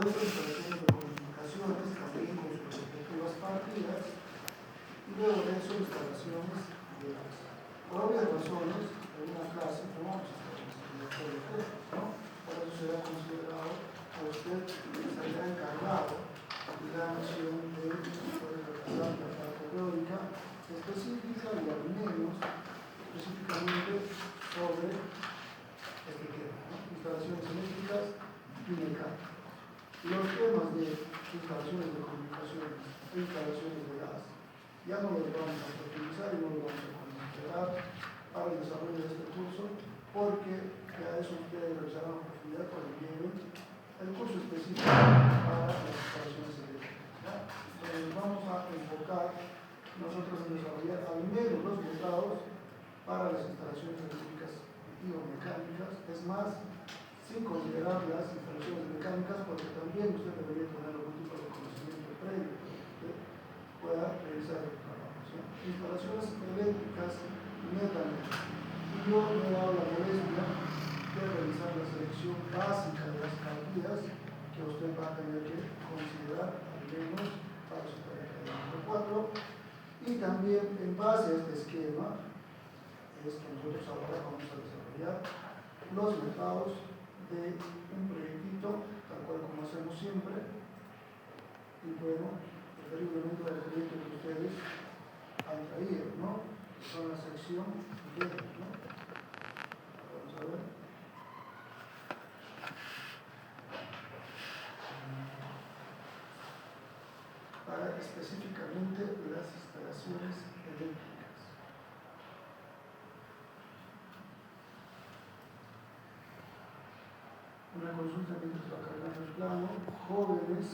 después instalaciones de comunicaciones, también con sus respectivas partidas, y luego de eso instalaciones de gas. Por obvias razones, en una clase no vamos a estar enseñando todo el tema, ¿no? Por eso será considerado a usted que será encargado de la noción de la parte teórica específica y al menos específicamente sobre este tema, ¿no? Instalaciones eléctricas y mecánicas. Los temas de instalaciones de comunicaciones e instalaciones de gas ya no los vamos a utilizar y no los vamos a considerar para el desarrollo de este curso, porque ya eso ustedes revisarán a profundidad cuando lleven el curso específico para las instalaciones eléctricas, ¿ya? Entonces vamos a enfocar nosotros en desarrollar al menos los métodos para las instalaciones eléctricas y o mecánicas, es más, sin considerar las instalaciones mecánicas, porque también usted debería tener algún tipo de conocimiento previo que pueda realizar el trabajo, ¿sí? Instalaciones eléctricas netamente. Y yo me he dado la molestia de realizar la selección básica de las partidas que usted va a tener que considerar, al menos para su tarea de número 4. Y también en base a este esquema es que nosotros ahora vamos a desarrollar los métodos de un proyectito, tal cual como hacemos siempre, y bueno, preferiblemente el proyecto que ustedes han traído, ¿no? Que son la sección D, ¿no? Vamos a ver. Para específicamente las instalaciones eléctricas. Una consulta mientras va cargando el plano. Jóvenes,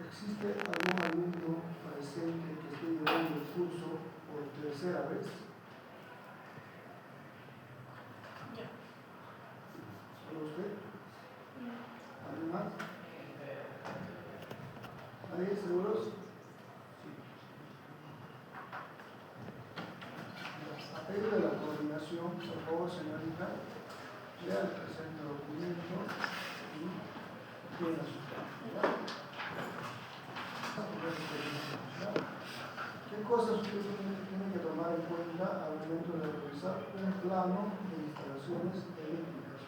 ¿existe algún alumno presente que esté llevando el curso por tercera vez? Ya. ¿Solo usted? No. ¿Alguien más? ¿Nadie? ¿Seguros? Sí. A pedido de la coordinación, por favor, señorita, lea el presente documento y tiene su plan. ¿Qué cosas ustedes tienen que tomar en cuenta al momento de realizar un plano de instalaciones eléctricas?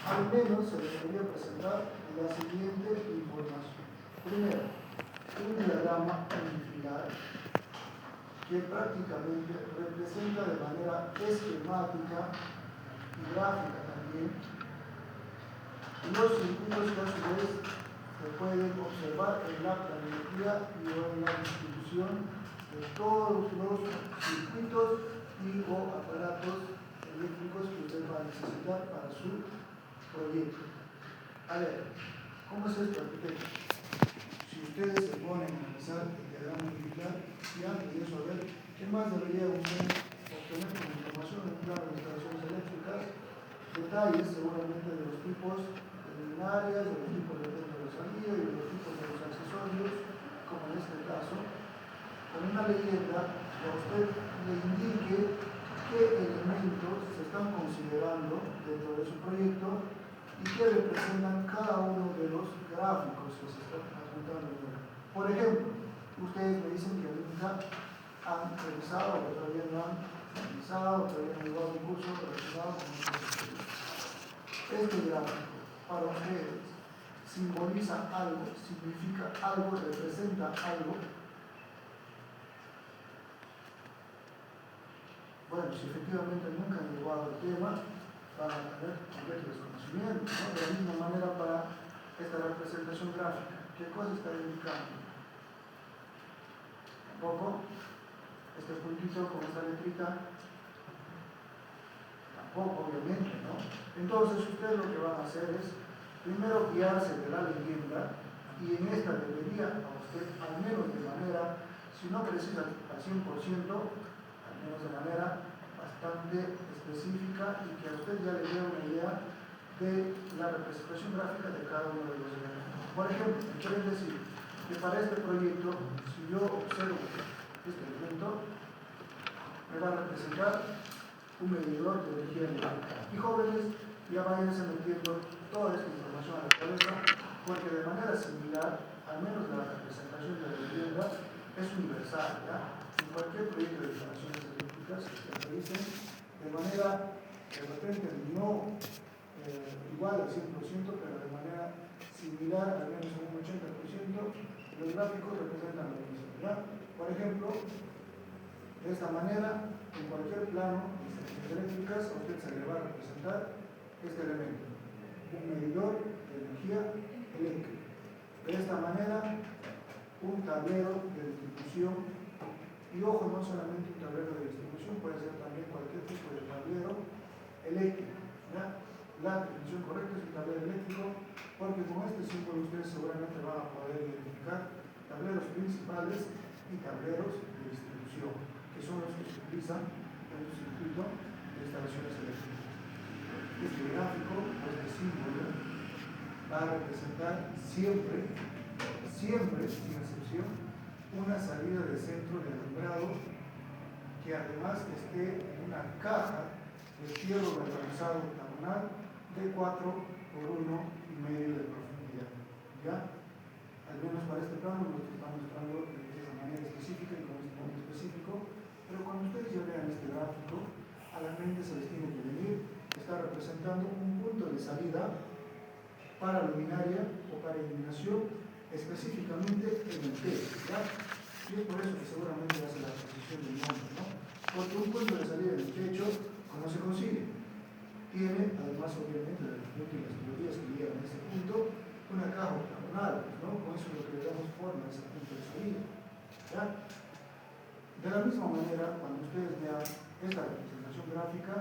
Al menos se debería presentar la siguiente información. Primero, un diagrama unifilar que prácticamente representa de manera esquemática y gráfica también los circuitos que a su vez se pueden observar en la planimetría y en la distribución de todos los circuitos y o aparatos eléctricos que usted va a necesitar para su proyecto. A ver, ¿cómo es esto, arquitecto? Si ustedes se ponen a analizar el diagrama unifilar, y antes de eso, a ver, ¿qué más debería usted obtener como información en el plano de instalaciones eléctricas? Detalles seguramente de los tipos de luminarias, de los tipos de centro de salida y de los tipos de los accesorios, como en este caso, con una leyenda que a usted le indique qué elementos se están considerando dentro de su proyecto y que representan cada uno de los gráficos que se están adjuntando. Por ejemplo, ustedes me dicen que nunca han revisado o todavía no han revisado, todavía no han llevado un curso relacionado con este gráfico. Para ustedes simboliza algo, significa algo, representa algo. Bueno, si efectivamente nunca han llevado el tema, van a tener completo desconocimiento, ¿no? De la misma manera para esta representación gráfica, ¿qué cosa está indicando? Tampoco, este puntito con esta letrita, tampoco, obviamente, ¿no? Entonces, ustedes lo que van a hacer es, primero guiarse de la leyenda, y en esta debería a usted, al menos de manera, si no precisa al 100%, al menos de manera bastante específica y que a usted ya le dé una idea de la representación gráfica de cada uno de los elementos. Por ejemplo, me quieren decir que para este proyecto, si yo observo este elemento, me va a representar un medidor de energía eléctrica. Y jóvenes, ya váyanse metiendo toda esta información a la cabeza porque de manera similar, al menos la representación de la vivienda es universal, ¿ya? En cualquier proyecto de instalaciones eléctricas que se realicen de manera, de repente, no igual al 100%, pero de manera similar, al menos en un 80%, los gráficos representan lo mismo, ¿ya? Por ejemplo, de esta manera, en cualquier plano de instalaciones eléctricas, a usted se le va a representar este elemento, un medidor de energía eléctrica. De esta manera, un tablero de distribución, y ojo, no solamente un tablero de distribución, puede ser también cualquier tipo de tablero eléctrico, ¿ya? La definición correcta es un tablero eléctrico, porque con este símbolo ustedes seguramente van a poder identificar tableros principales y tableros de distribución, que son los que se utilizan en un circuito de instalaciones eléctricas. Este gráfico, este símbolo, va a representar siempre, sin excepción, una salida de centro de alumbrado que además esté en una caja de fierro galvanizado octagonal de 4 por 1,5 de profundidad. ¿Ya? Al menos para este plano lo estamos mostrando de esa manera específica y con este nombre específico, pero cuando ustedes ya vean este gráfico, a la mente se les tiene que venir, está representando un punto de salida para luminaria o para iluminación, específicamente en el techo, ¿ya? Y es por eso que seguramente hace la posición del nombre, ¿no? Porque un punto de salida en el techo, ¿cómo se consigue? Tiene, además obviamente de las últimas teorías que llegan a ese punto, una caja octagonal, ¿no? Con eso es lo que le damos forma a ese punto de salida, ¿ya? De la misma manera, cuando ustedes vean esta representación gráfica,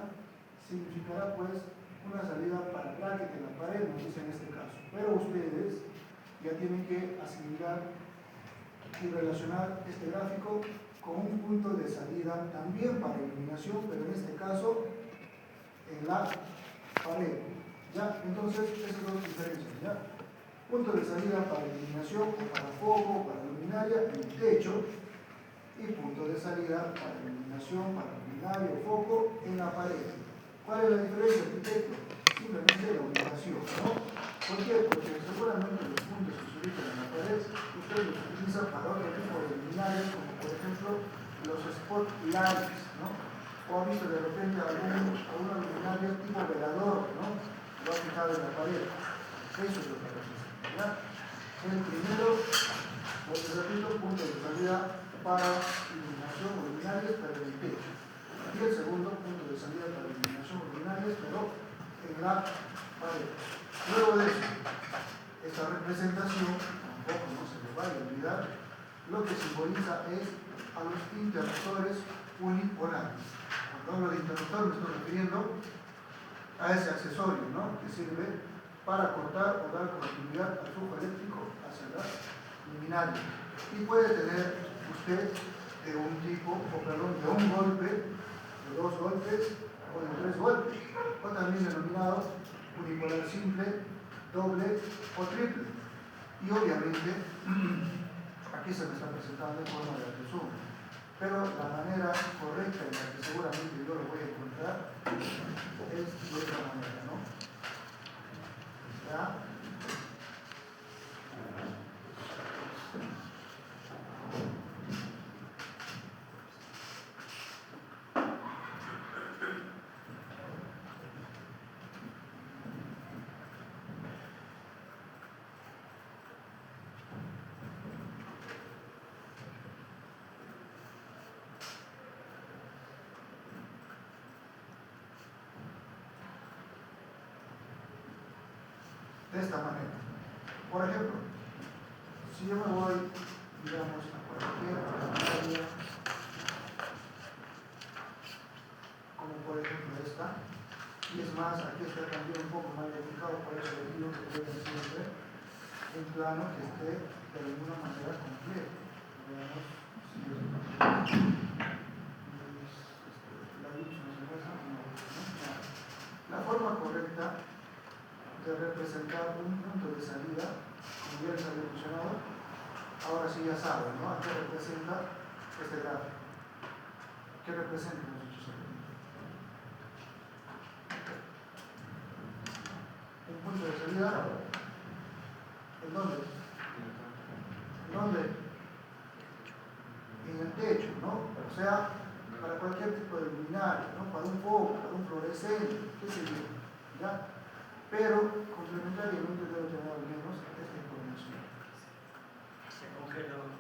significará pues una salida para bracket en la pared, nos dice en este caso, pero ustedes ya tienen que asimilar y relacionar este gráfico con un punto de salida también para iluminación, pero en este caso en la pared, ¿ya? Entonces, esas dos diferencias, ¿ya? Punto de salida para iluminación o para foco, para luminaria en el techo, y punto de salida para iluminación, para luminaria o foco en la pared. ¿Cuál es la diferencia, arquitecto? Simplemente la ubicación, ¿no? ¿Por qué? Porque seguramente los puntos que se ubican en la pared, usted los utiliza para otro tipo de luminarias, como por ejemplo los spotlights, ¿no? O ha visto de repente alguna luminaria tipo velador, ¿no? Lo ha fijado en la pared. Eso es lo que representa, ¿ya? El primero, os repito, punto de salida para iluminación o luminarias, pero en el techo. Y el segundo, punto de salida para iluminación o luminarias, pero en la pared. Luego de eso, esta representación, tampoco no se les vaya a olvidar, lo que simboliza es a los interruptores unipolares. Cuando hablo de interruptor me estoy refiriendo a ese accesorio, ¿no? Que sirve para cortar o dar continuidad al flujo eléctrico hacia la luminaria. Y puede tener usted de un tipo, de un golpe, de 2 golpes o de 3 golpes, o también denominado unipolar simple, doble o triple. Y obviamente, aquí se me está presentando en forma de resumen, pero la manera correcta en la que seguramente yo lo voy a encontrar es de esta manera, ¿no? ¿Ya? De esta manera. Por ejemplo, si yo me voy, digamos, a cualquier área, como por ejemplo esta, y es más, aquí está también un poco más identificado, por eso les digo que pueden siempre un plano que esté de alguna manera completo. Veamos si es la luz no se pasa, no. La forma correcta de representar un punto de salida, como ya les había mencionado, ahora sí ya saben, ¿no? ¿A qué representa este gráfico? ¿Qué representa, hemos dicho solamente? Un punto de salida dónde? ¿En dónde? En el techo, ¿no? O sea, para cualquier tipo de luminaria, ¿no? Para un foco, para un fluorescente, qué sé yo, ¿ya? Pero complementariamente debe tener al menos esta información. ¿Con qué no?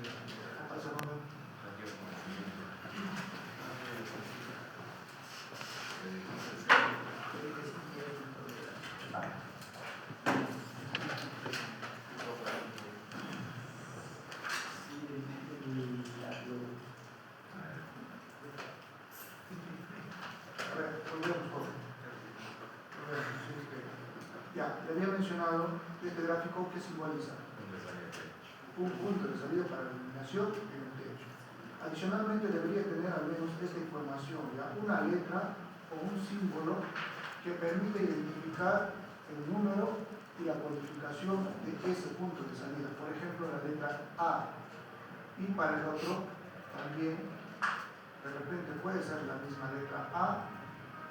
¿Qué pasa, Manuel? A ver, volvemos, por favor. Ya, le había mencionado este gráfico que simboliza un punto de salida para la iluminación en el techo. Adicionalmente debería tener al menos esta información, ¿ya? Una letra o un símbolo que permite identificar el número y la codificación de ese punto de salida. Por ejemplo, la letra A. Y para el otro también, de repente puede ser la misma letra A,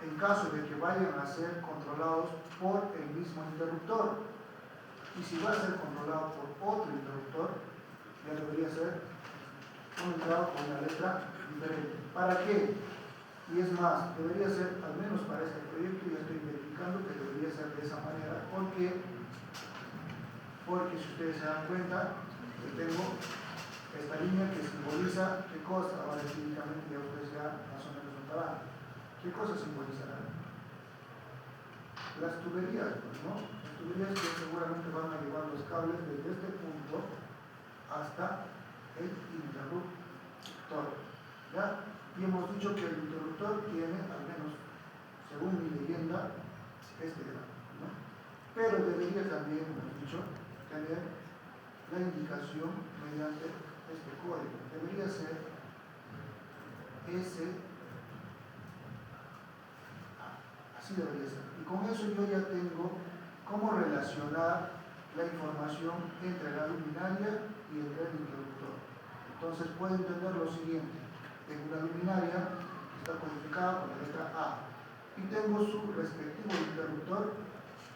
en caso de que vayan a ser controlados por el mismo interruptor. Y si va a ser controlado por otro interruptor, ya debería ser controlado con una letra diferente. ¿Para qué? Y es más, debería ser, al menos para este proyecto, yo estoy verificando que debería ser de esa manera, porque si ustedes se dan cuenta, yo tengo esta línea que simboliza qué cosa. Ahora específicamente ya ustedes ya más o menos notarán. ¿Qué cosa simbolizará? Las tuberías, ¿no? Las tuberías que seguramente van a llevar los cables desde este punto hasta el interruptor, ¿ya? Y hemos dicho que el interruptor tiene, al menos según mi leyenda, este gráfico, ¿no? Pero debería también, hemos dicho, tener la indicación mediante este código. Debería ser S. Así debería ser. Y con eso yo ya tengo cómo relacionar la información entre la luminaria y el interruptor. Entonces puedo entender lo siguiente. Tengo una luminaria que está codificada con la letra A y tengo su respectivo interruptor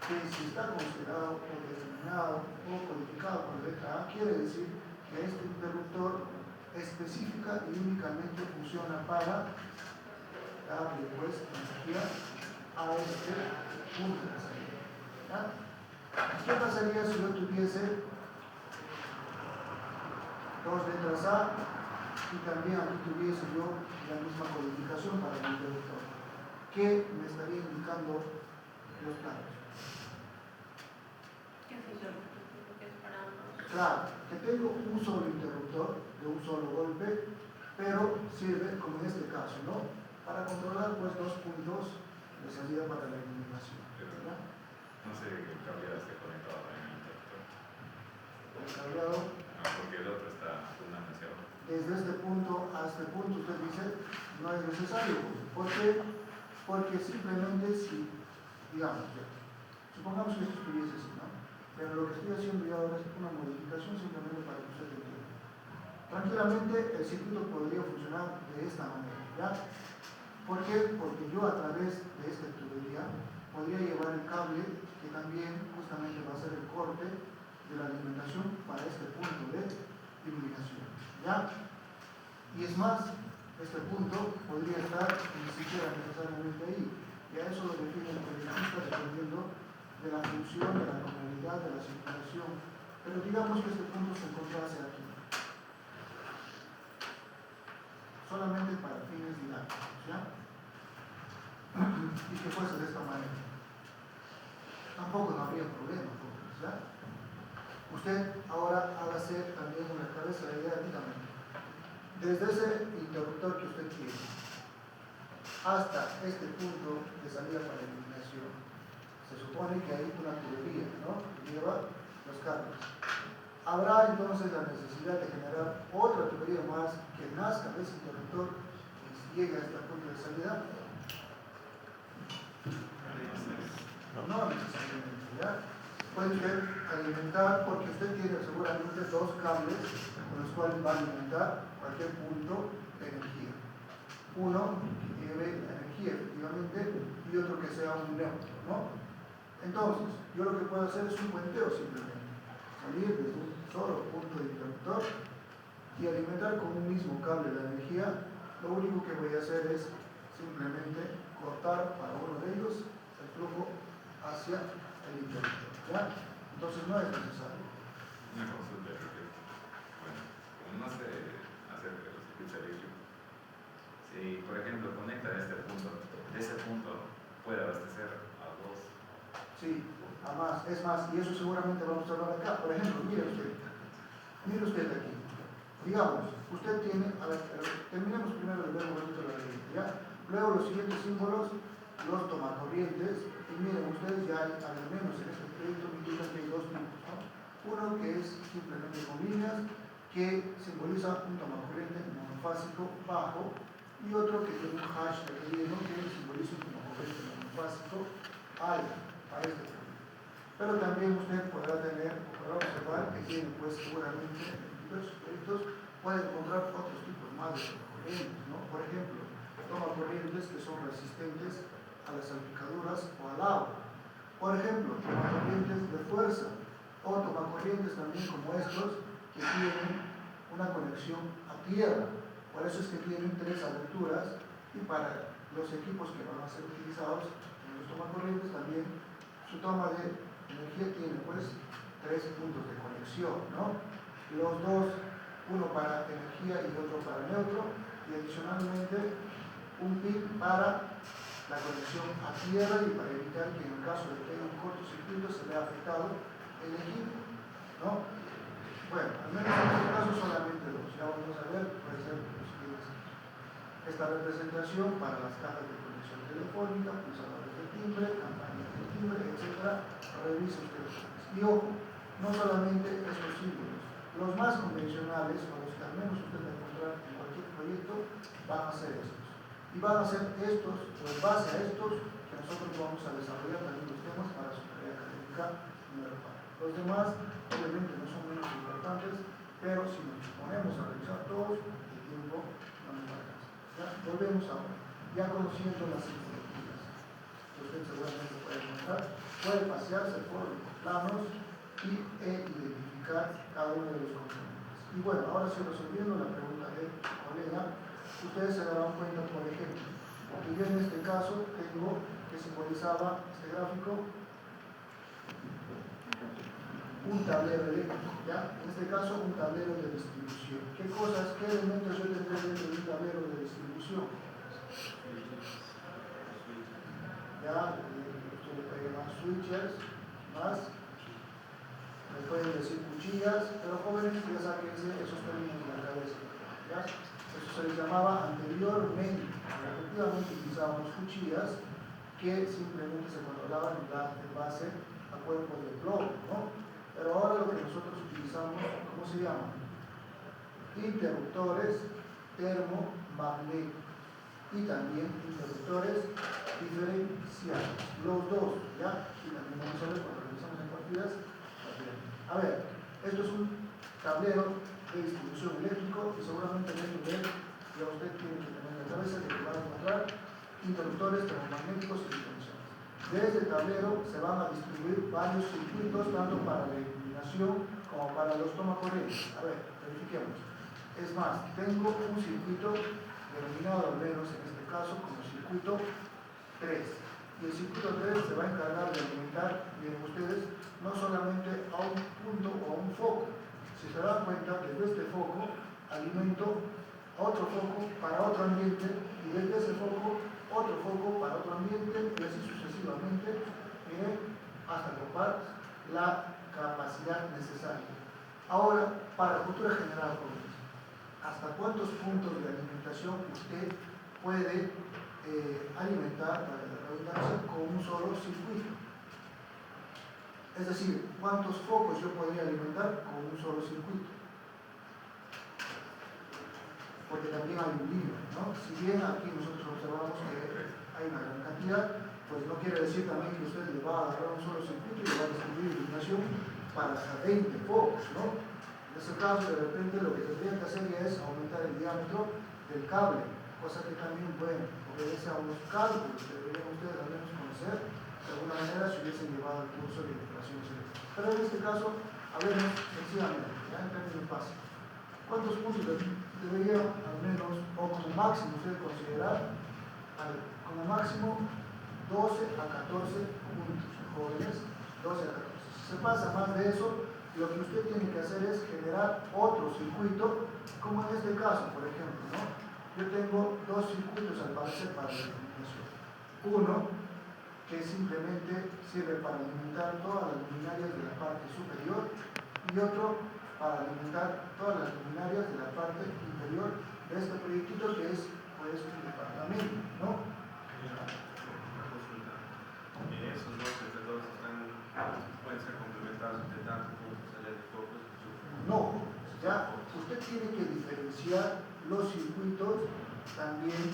que si está considerado o determinado o codificado con la letra A, quiere decir que este interruptor específica y únicamente funciona para darle pues energía a este punto de salida, ¿ya? ¿Qué pasaría si yo tuviese dos letras A y también aquí tuviese yo la misma codificación para el interruptor? ¿Qué me estaría indicando los planos? Claro, que tengo un solo interruptor de un solo golpe, pero sirve, como en este caso, ¿no? Para controlar pues dos puntos de salida para la iluminación. ¿Verdad? No sé que el cableado esté conectado en el interruptor. El cableado. No, porque el otro está fundando hacia abajo. Desde este punto a este punto usted dice no es necesario. ¿Por qué? Porque simplemente si, digamos, ya, supongamos que esto estuviese así, ¿no? Pero lo que estoy haciendo yo ahora es una modificación simplemente para que usted entienda. Tranquilamente el circuito podría funcionar de esta manera, ¿ya? ¿Por qué? Porque yo a través de esta tubería podría llevar el cable que también justamente va a ser el corte de la alimentación para este punto de iluminación, ¿ya? Y es más, este punto podría estar ni siquiera necesariamente ahí, y a eso lo define el proyectista dependiendo de la función, de la normalidad, de la circulación, pero digamos que este punto se encontrase aquí, solamente para fines didácticos, ¿ya? Y que fuese de esta manera. Tampoco no habría problema, ¿ya? Usted ahora hágase también una cabeza de idea, dígame, desde ese interruptor que usted tiene hasta este punto de salida para la iluminación, se supone que hay una tubería, ¿no? Que lleva los cables. Habrá entonces la necesidad de generar otra tubería más que nazca de ese interruptor y llegue a este punto de salida. No necesariamente, ¿ya? Puede usted alimentar, porque usted tiene seguramente dos cables con los cuales va a alimentar cualquier punto de energía. uno que lleve la energía efectivamente y otro que sea un neutro, ¿no? Entonces, yo lo que puedo hacer es un puenteo simplemente, salir desde un solo punto de interruptor y alimentar con un mismo cable la energía. Lo único que voy a hacer es simplemente cortar para uno de ellos el flujo hacia el interruptor, ¿ya? Entonces no es necesario. Una consulta al respecto. Bueno, como no sé acerca de los circuitos eléctricos, si por ejemplo conecta a este punto, de ese punto puede abastecer a dos. Sí, además, es más, y eso seguramente vamos a hablar acá. Por ejemplo, mire usted aquí. Digamos, usted tiene, a ver, terminemos primero de ver un poquito la ley, ¿ya? Luego los siguientes símbolos, los tomacorrientes, y miren ustedes ya hay, al menos en este proyecto me indican que hay dos tipos, ¿no? Uno que es simplemente con líneas, que simboliza un tomacorriente monofásico bajo, y otro que tiene un hash de relleno que simboliza un tomacorriente monofásico alto, para este proyecto. Pero también usted podrá tener, o podrá observar que tiene pues seguramente en diversos proyectos puede encontrar otros tipos más de tomacorrientes, ¿no? Por ejemplo, tomacorrientes que son resistentes a las salpicaduras o al agua. Por ejemplo, tomacorrientes de fuerza o tomacorrientes también como estos que tienen una conexión a tierra. Por eso es que tienen 3 aberturas y para los equipos que van a ser utilizados en los tomacorrientes también su toma de energía tiene pues 3 puntos de conexión, ¿no? Los dos, uno para energía y otro para neutro, y adicionalmente un pin para la conexión a tierra y para evitar que en el caso de que haya un cortocircuito se vea afectado el equipo, ¿no? Bueno, al menos en este caso solamente dos, ya vamos a ver, puede ser los siguientes. Esta representación para las cajas de conexión telefónica, pulsadores de timbre, campañas de timbre, etc. Revise usted. Y ojo, no solamente estos símbolos, los más convencionales, o los que al menos usted va a encontrar en cualquier proyecto, van a ser estos. Y van a ser estos, o en base a estos, que nosotros vamos a desarrollar también los temas para su tarea académica número 4. Los demás, obviamente, no son menos importantes, pero si nos ponemos a revisar todos, el tiempo no nos alcanza. ¿Ya? Volvemos ahora, ya conociendo las estructuras, que usted seguramente puede encontrar, puede pasearse por los planos e identificar cada uno de los componentes. Y bueno, ahora sí, resolviendo la pregunta del colega, ustedes se darán cuenta, por ejemplo, que yo en este caso tengo que simbolizaba este gráfico un tablero eléctrico, ¿ya? En este caso un tablero de distribución. ¿Qué cosas, qué elementos yo tendré dentro de un tablero de distribución? Ya, usted le puede llamar switches, más, le pueden decir cuchillas, pero jóvenes ya saben esos términos de la cabeza, ¿ya? Eso se les llamaba anteriormente. Efectivamente utilizábamos cuchillas que simplemente se controlaban en base a cuerpos de plomo, ¿no? Pero ahora lo que nosotros utilizamos, ¿cómo se llama? Interruptores termomagnéticos y también interruptores diferenciales. Los dos, ¿ya? Y también vamos a ver cuando revisamos en partidas. A ver, esto es un tablero de distribución eléctrico y seguramente en este nivel ya usted tiene que tener en la cabeza que va a encontrar interruptores termomagnéticos y diferenciales. De este tablero se van a distribuir varios circuitos, tanto para la iluminación como para los tomacorrientes. A ver, verifiquemos. Es más, tengo un circuito denominado al menos en este caso como circuito 3. Y el circuito 3 se va a encargar de alimentar, miren ustedes, no solamente a un punto o a un foco. Si se dan cuenta, desde este foco alimento a otro foco para otro ambiente y desde ese foco otro foco para otro ambiente y así sucesivamente, hasta copar la capacidad necesaria. Ahora, para cultura general, ¿hasta cuántos puntos de alimentación usted puede alimentar, para la redundancia, con un solo circuito? Es decir, ¿cuántos focos yo podría alimentar con un solo circuito? Porque también hay un límite, ¿no? Si bien aquí nosotros observamos que hay una gran cantidad, pues no quiere decir también que usted le va a agarrar un solo circuito y le va a distribuir iluminación para hasta 20 focos, ¿no? En ese caso, de repente, lo que tendría que hacer ya es aumentar el diámetro del cable. cosa que también, bueno, obedece a unos cálculos que deberían ustedes al menos conocer, de alguna manera si hubiesen llevado el curso de operaciones eléctricas. Pero en este caso, hablemos sencillamente, ya en términos básicos. ¿Cuántos puntos debería al menos, o como máximo, usted considerar? Como máximo 12 a 14 puntos, jóvenes, 12 a 14. Si se pasa más de eso, lo que usted tiene que hacer es generar otro circuito, como en este caso, por ejemplo, ¿no? Yo tengo dos circuitos al parecer para la iluminación. Uno que simplemente sirve para alimentar todas las luminarias de la parte superior y otro para alimentar todas las luminarias de la parte inferior de este proyectito que es pues un departamento, ¿no? Una consulta. Esos dos entre dos pueden ser complementados entre tantos puntos eléctricos. No, ya usted tiene que diferenciar los circuitos también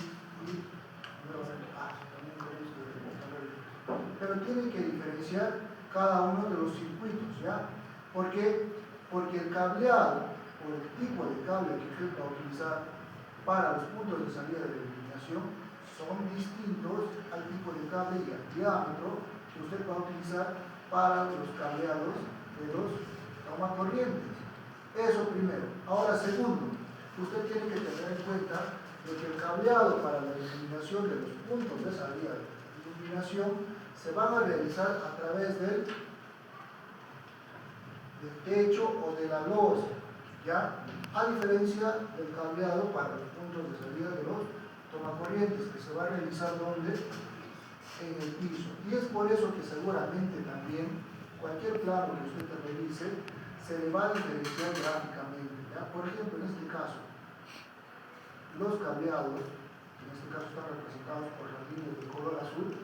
pero tiene que diferenciar cada uno de los circuitos, ¿ya? ¿Por qué? Porque el cableado o el tipo de cable que usted va a utilizar para los puntos de salida de la iluminación son distintos al tipo de cable y al diámetro que usted va a utilizar para los cableados de los tomacorrientes. Eso primero. Ahora, segundo, usted tiene que tener en cuenta de que el cableado para la iluminación de los puntos de salida de la iluminación se van a realizar a través del techo o de la losa, ¿ya? A diferencia del cableado para los puntos de salida de los tomacorrientes, que se va a realizar ¿dónde? En el piso. Y es por eso que seguramente también cualquier plano que usted revise se le va a diferenciar gráficamente, ¿ya? Por ejemplo, en este caso, los cableados, en este caso están representados por las líneas de color azul,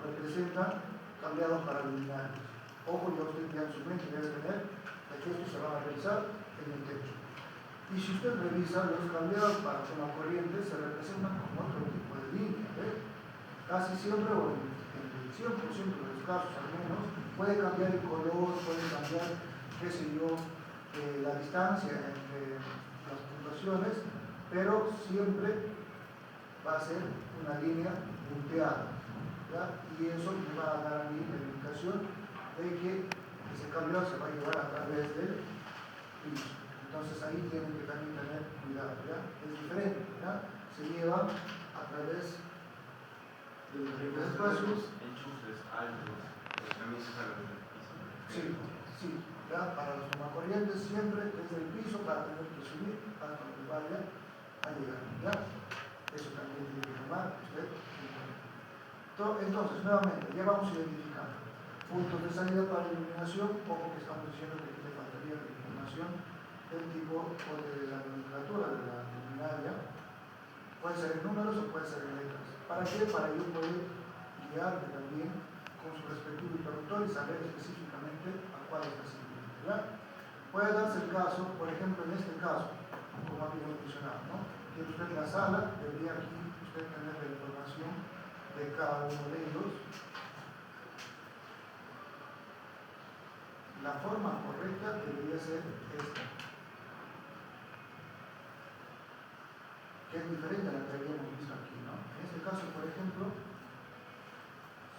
representan cableados para luminarias. Ojo, ya usted ya en su mente debe tener que esto se va a realizar en el techo. Y si usted revisa, los cableados para tomacorrientes se representan con otro tipo de línea, ¿eh? Casi siempre, o en el 100% de los casos al menos, puede cambiar el color, puede cambiar, qué sé yo, la distancia entre las puntuaciones, pero siempre va a ser una línea punteada, ¿ya? Y eso me va a dar a mí la indicación de que ese cableado se va a llevar a través del piso. Entonces ahí tienen que también tener cuidado, ¿ya? Es diferente, ¿ya? Se lleva a través de los espacios. Enchufes altos, también se salen del piso. Sí, ¿ya? Para los tomacorrientes siempre desde el piso para tener que subir hasta donde vaya a llegar, ¿ya? Eso también tiene que tomar usted en cuenta. Entonces, nuevamente, ya vamos identificando puntos de salida para la iluminación, poco que estamos diciendo que le faltaría la información del tipo o de la nomenclatura de la luminaria. Puede ser en números o puede ser en letras. ¿Para qué? Para yo poder guiarme también con su respectivo interruptor y saber específicamente a cuál está sirviendo, ¿ya? Puede darse el caso, por ejemplo, en este caso, como habíamos mencionado, ¿no? Que usted en la sala debería aquí usted tener la información de cada uno de ellos. La forma correcta debería ser esta, que es diferente a la que habíamos visto aquí, ¿no? En este caso, por ejemplo,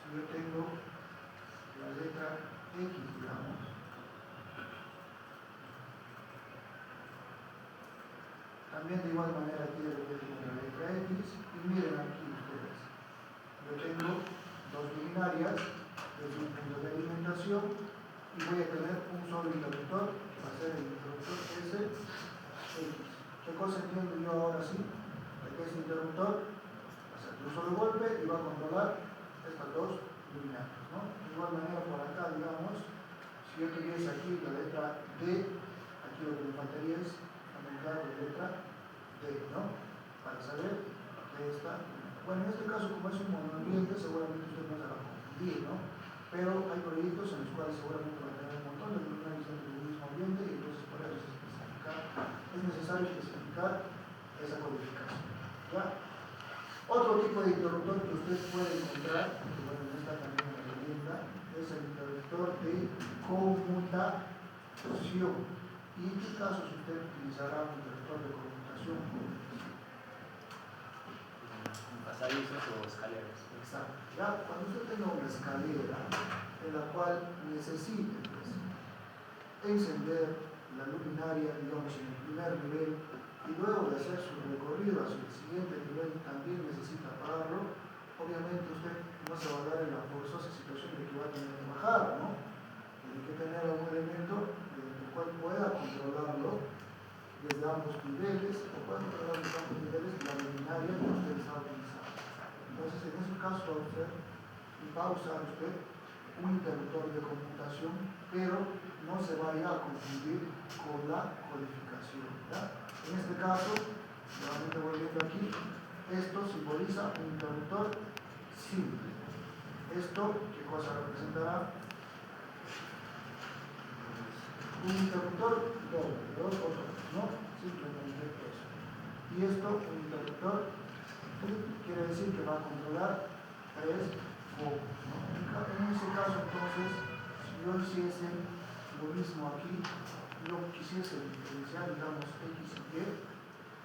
si yo tengo la letra X, digamos, también de igual manera aquí debería tener la letra X, y miren aquí ustedes, yo tengo dos luminarias desde un punto de alimentación y voy a tener un solo interruptor, que va a ser el interruptor SX. ¿Qué cosa entiendo yo ahora sí? De que ese interruptor va a ser de un solo golpe y va a controlar estas dos luminarias, ¿no? De igual manera por acá, digamos, si yo tuviese aquí la letra D, aquí lo que me faltaría es aumentar la letra D, ¿no? Para saber que está. Bueno, en este caso, como es un monoambiente, seguramente usted no se va a confundir, ¿no? Pero hay proyectos en los cuales seguramente van a tener un montón de luminarias dentro del mismo ambiente y entonces por eso es necesario especificar esa codificación, ¿ya? Otro tipo de interruptor que usted puede encontrar, que bueno, en esta también en la herramienta, es el interruptor de conmutación. ¿Y en qué casos usted utilizará un interruptor de conmutación? con pasadizos o escaleras. Exacto. Ya, cuando usted tenga una escalera en la cual necesite pues, encender la luminaria, digamos, en el primer nivel, y luego de hacer su recorrido hacia el siguiente nivel también necesita apagarlo, obviamente usted no se va a dar en la forzosa situación de que va a tener que bajar, ¿no? Tiene que tener algún elemento del cual pueda controlarlo desde ambos niveles, o pueda controlar desde ambos niveles la luminaria que usted está utilizando. Entonces, en ese caso va a usar usted un interruptor de conmutación, pero no se vaya a confundir con la codificación, ¿ya? En este caso, nuevamente volviendo aquí, esto simboliza un interruptor simple. ¿Esto qué cosa representará? Un interruptor doble, de dos botones, ¿no? Simplemente eso. Y esto, un interruptor, quiere decir que va a controlar tres focos, ¿no? En ese caso, entonces, si yo hiciese lo mismo aquí, yo quisiese diferenciar, digamos, X y Y,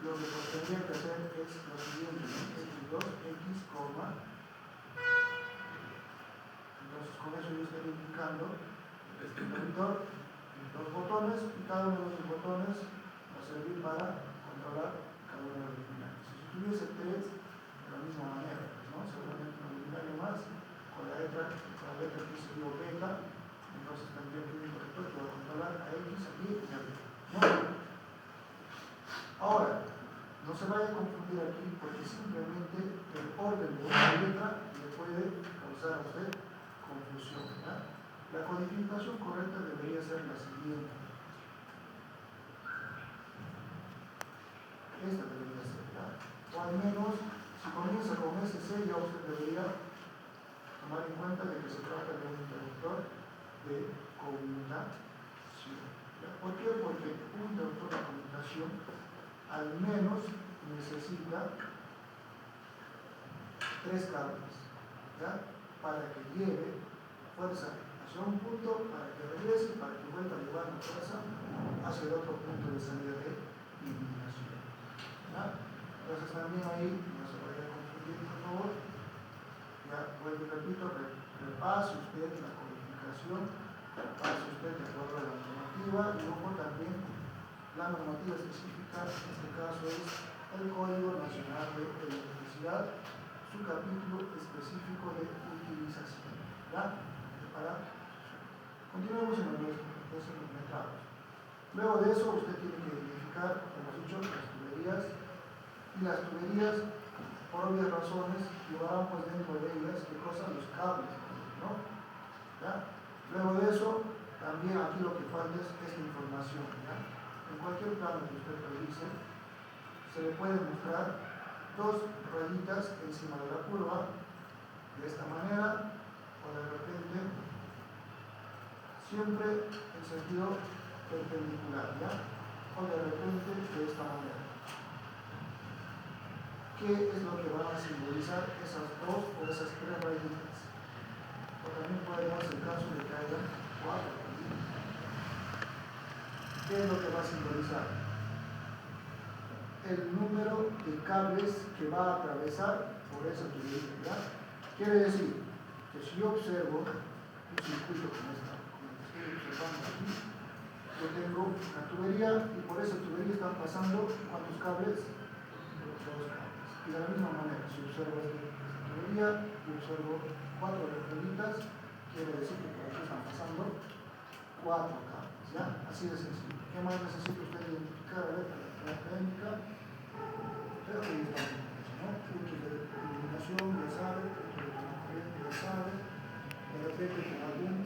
lo que tendría que hacer es lo siguiente, ¿no? X2, X, entonces con eso yo estoy indicando este monitor, dos botones, y cada uno de los botones va a servir para controlar cada uno de los luminarios. Si tuviese tres, de la misma manera, ¿no? Seguramente un luminario más, con la letra que se dio beta, entonces tendría que un interruptor que va a controlar a X, aquí y a B, ¿no? Ahora, no se vaya a confundir aquí porque simplemente el orden de una letra le puede causar a usted confusión, ¿ya? La codificación correcta debería ser la siguiente. Esta debería ser, ¿ya? O al menos, si comienza con SC, ya usted debería tomar en cuenta de que se trata de un interruptor de conmutación. ¿Ya? ¿Por qué? Porque un interruptor de conmutación al menos necesita tres cables, ¿ya? Para que lleve fuerza hacia un punto, para que regrese, para que vuelva a llevar la fuerza hacia el otro punto de salida de iluminación, ¿ya? Entonces también ahí no se vaya a confundir, por favor. Ya vuelvo y repito, repase usted la codificación, repase usted de acuerdo a la normativa, y luego también la normativa específica, en este caso es el Código Nacional de Electricidad, su capítulo específico de utilización. ¿Ya? Continuemos en los metrados. Luego de eso, usted tiene que identificar, como hemos dicho, las tuberías, y las tuberías, por obvias razones, llevarán pues dentro de ellas, ¿qué cosa? Los cables, ¿no? ¿Ya? Luego de eso, también aquí lo que falta es esta información, ¿ya? En cualquier plano que usted revise, se le puede mostrar dos rayitas encima de la curva, de esta manera, o de repente, siempre en sentido perpendicular, ¿ya? O de repente de esta manera. ¿Qué es lo que van a simbolizar esas dos o esas tres rayitas? O también puede darse el caso de que haya cuatro rayitas. ¿Qué es lo que va a simbolizar? El número de cables que va a atravesar por esa tubería, ¿ya? Quiere decir que si yo observo un circuito como el que estoy observando aquí, yo tengo una tubería y por esa tubería están pasando ¿cuántos cables? Dos cables. Y de la misma manera, si observo esta tubería y observo cuatro rayitas, quiere decir que por aquí están pasando cuatro cables, ¿ya? Así de sencillo. ¿Qué más necesita usted identificar? A ver, la técnica, pero ahí está, ¿no? Puntos de iluminación, ya sabe, puntos de corriente, ya sabe, de repente con algún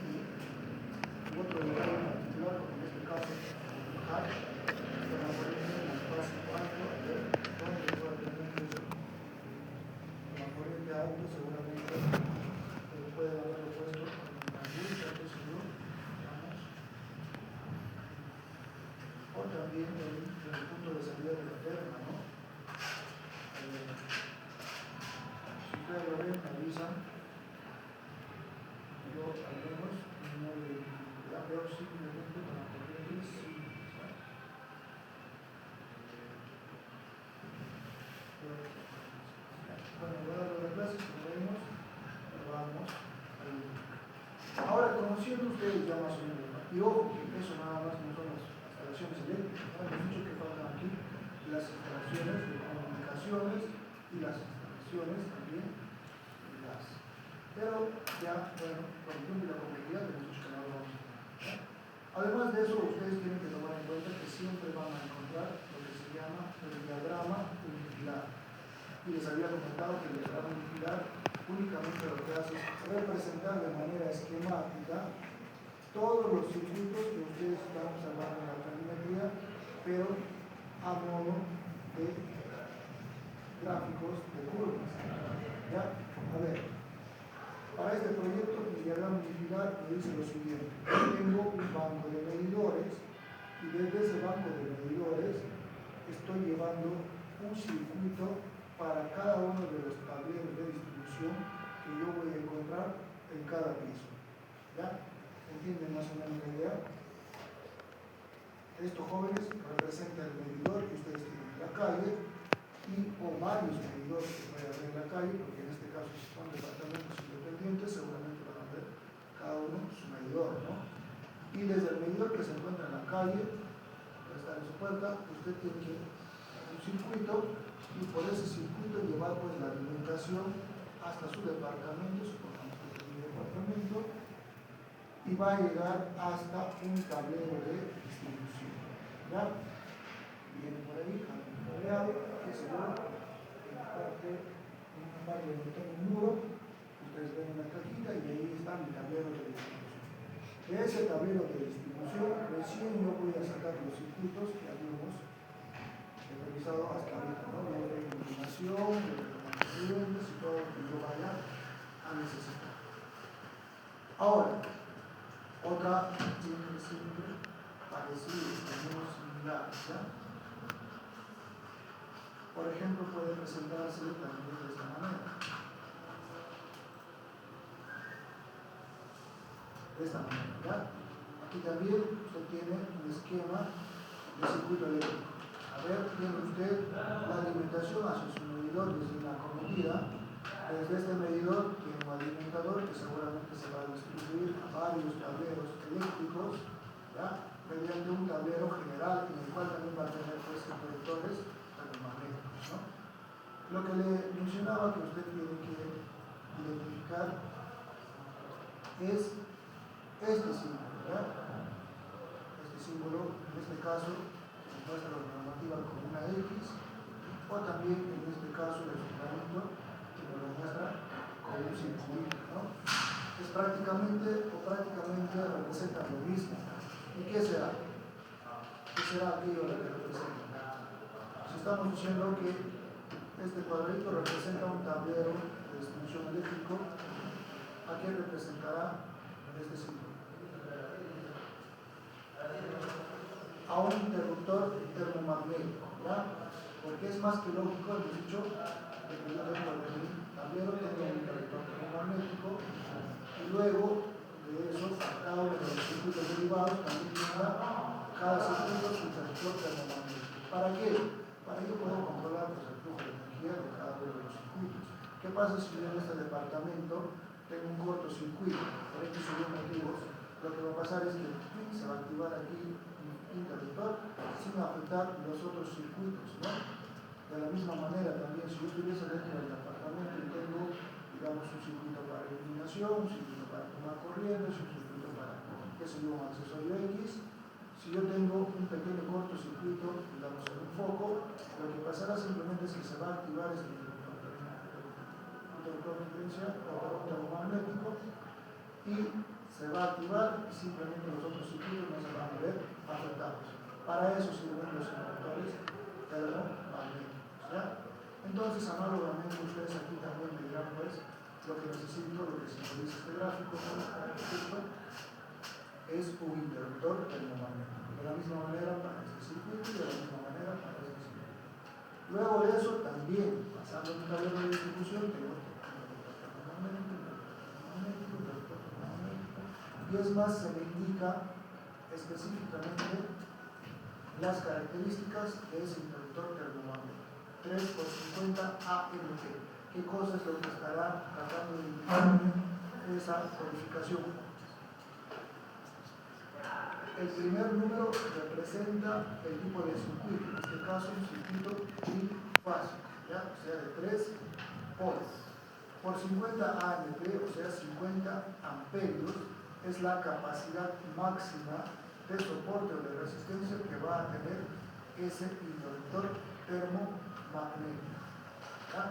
otro lugar en particular, como en este caso, un hash, con la corriente en el espacio alto, a ver, ¿dónde puede tener eso? Con la corriente alto seguramente puede haberlo puesto en la luz, ya que se dio, digamos, o también en el punto de salida de la terna, ¿no? Si ustedes lo ven, avisan, yo al menos no le veo simplemente con la corriente simple, ¿sabes? eso nada más no son las instalaciones eléctricas, ¿no? Hemos dicho que faltan aquí las instalaciones de comunicaciones y las instalaciones también de gas. Pero ya, bueno, por el tiempo y la complejidad hemos dicho que no lo vamos a hacer. Además de eso, ustedes tienen que tomar en cuenta que siempre van a encontrar lo que se llama el diagrama unifilar. Y les había comentado que el diagrama unifilar únicamente lo que hace es representar de manera esquemática todos los circuitos que ustedes están observando en la planimetría, pero a modo de gráficos de curvas. ¿Ya? A ver, para este proyecto el diagrama unifilar me dice lo siguiente: tengo un banco de medidores y desde ese banco de medidores estoy llevando un circuito para cada uno de los tableros de distribución que yo voy a encontrar en cada piso. ¿Ya? ¿Entienden más o menos la idea? Estos jóvenes representan el medidor que ustedes tienen en la calle o varios medidores que puede haber en la calle, porque en este caso si son departamentos independientes seguramente van a ver cada uno su medidor, ¿no? Y desde el medidor que se encuentra en la calle, que está en su puerta, usted tiene que un circuito y por ese circuito llevar pues la alimentación hasta su departamento, supongamos que es mi departamento, y va a llegar hasta un tablero de distribución. ¿Ya? Viene por ahí, cableado, que se ve en la parte donde tengo un muro, ustedes ven una cajita y ahí está mi tablero de distribución. De ese tablero de distribución, recién yo voy a sacar los circuitos que habíamos revisado hasta ahorita, ¿no? Los de iluminación, los de mantenimientos y todo lo que yo vaya a necesitar. Ahora, otra tiene siempre parecido, muy similar, ¿ya? Por ejemplo, puede presentarse también de esta manera. De esta manera, ¿ya? Aquí también usted tiene un esquema de circuito eléctrico. A ver, tiene usted la alimentación hacia su medidor desde una cometida. Desde este medidor tiene un alimentador que seguramente se va a distribuir a varios tableros eléctricos, ¿ya? Mediante un tablero general en el cual también va a tener pues interruptores termomagnéticos, ¿no? Lo que le mencionaba que usted tiene que identificar es este símbolo, ¿ya? Este símbolo, en este caso, se muestra la normativa con una X, o también en este caso el reglamento que nos lo muestra con un circuito, ¿no? Es prácticamente representa lo mismo. ¿Y qué será? ¿Qué será aquello que representa? Si estamos diciendo que este cuadrito representa un tablero de distribución eléctrico, ¿a qué representará este símbolo? A un interruptor termomagnético, ¿ya? Porque es más que lógico, hemos dicho, que yo tengo el tablero, tengo un interruptor termomagnético, y luego de eso, cada uno de los circuitos derivados también tendrá cada circuito su interruptor termomagnético. ¿Para qué? Para ello puedo controlar pues, el flujo de energía de cada uno de los circuitos. ¿Qué pasa si yo en este departamento tengo un cortocircuito? Por X o Y motivos, lo que va a pasar es que se va a activar aquí un interruptor sin afectar los otros circuitos, ¿no? De la misma manera también, si yo estuviese dentro del departamento y tengo, digamos, un circuito para iluminación, un circuito para tomar corrientes, un circuito para, qué sé yo, un accesorio X, si yo tengo un pequeño cortocircuito, digamos, en un foco, lo que pasará simplemente es que se va a activar este interruptor de potencia o termomagnético y se va a activar y simplemente los otros circuitos no se van a ver afectados. Para eso sirven los interruptores termomagnéticos, ¿ya? Entonces, análogamente, ustedes aquí también me dirán, pues, lo que necesito, lo que simboliza este gráfico, es un interruptor termomagnético. De la misma manera para este circuito y de la misma manera para este circuito. Luego de eso, también, pasando en un tablero de distribución, tengo y es más, se me indica específicamente las características de ese interruptor termomagnético. 3 por 50 AMP. ¿Qué cosa es lo que estará tratando de indicarme esa codificación? el primer número representa el tipo de circuito, en este caso un circuito trifásico, ¿ya? O sea, de 3 poles. Por 50 AMP, o sea, 50 amperios, es la capacidad máxima de soporte o de resistencia que va a tener ese inductor termomagnético. ¿Ya?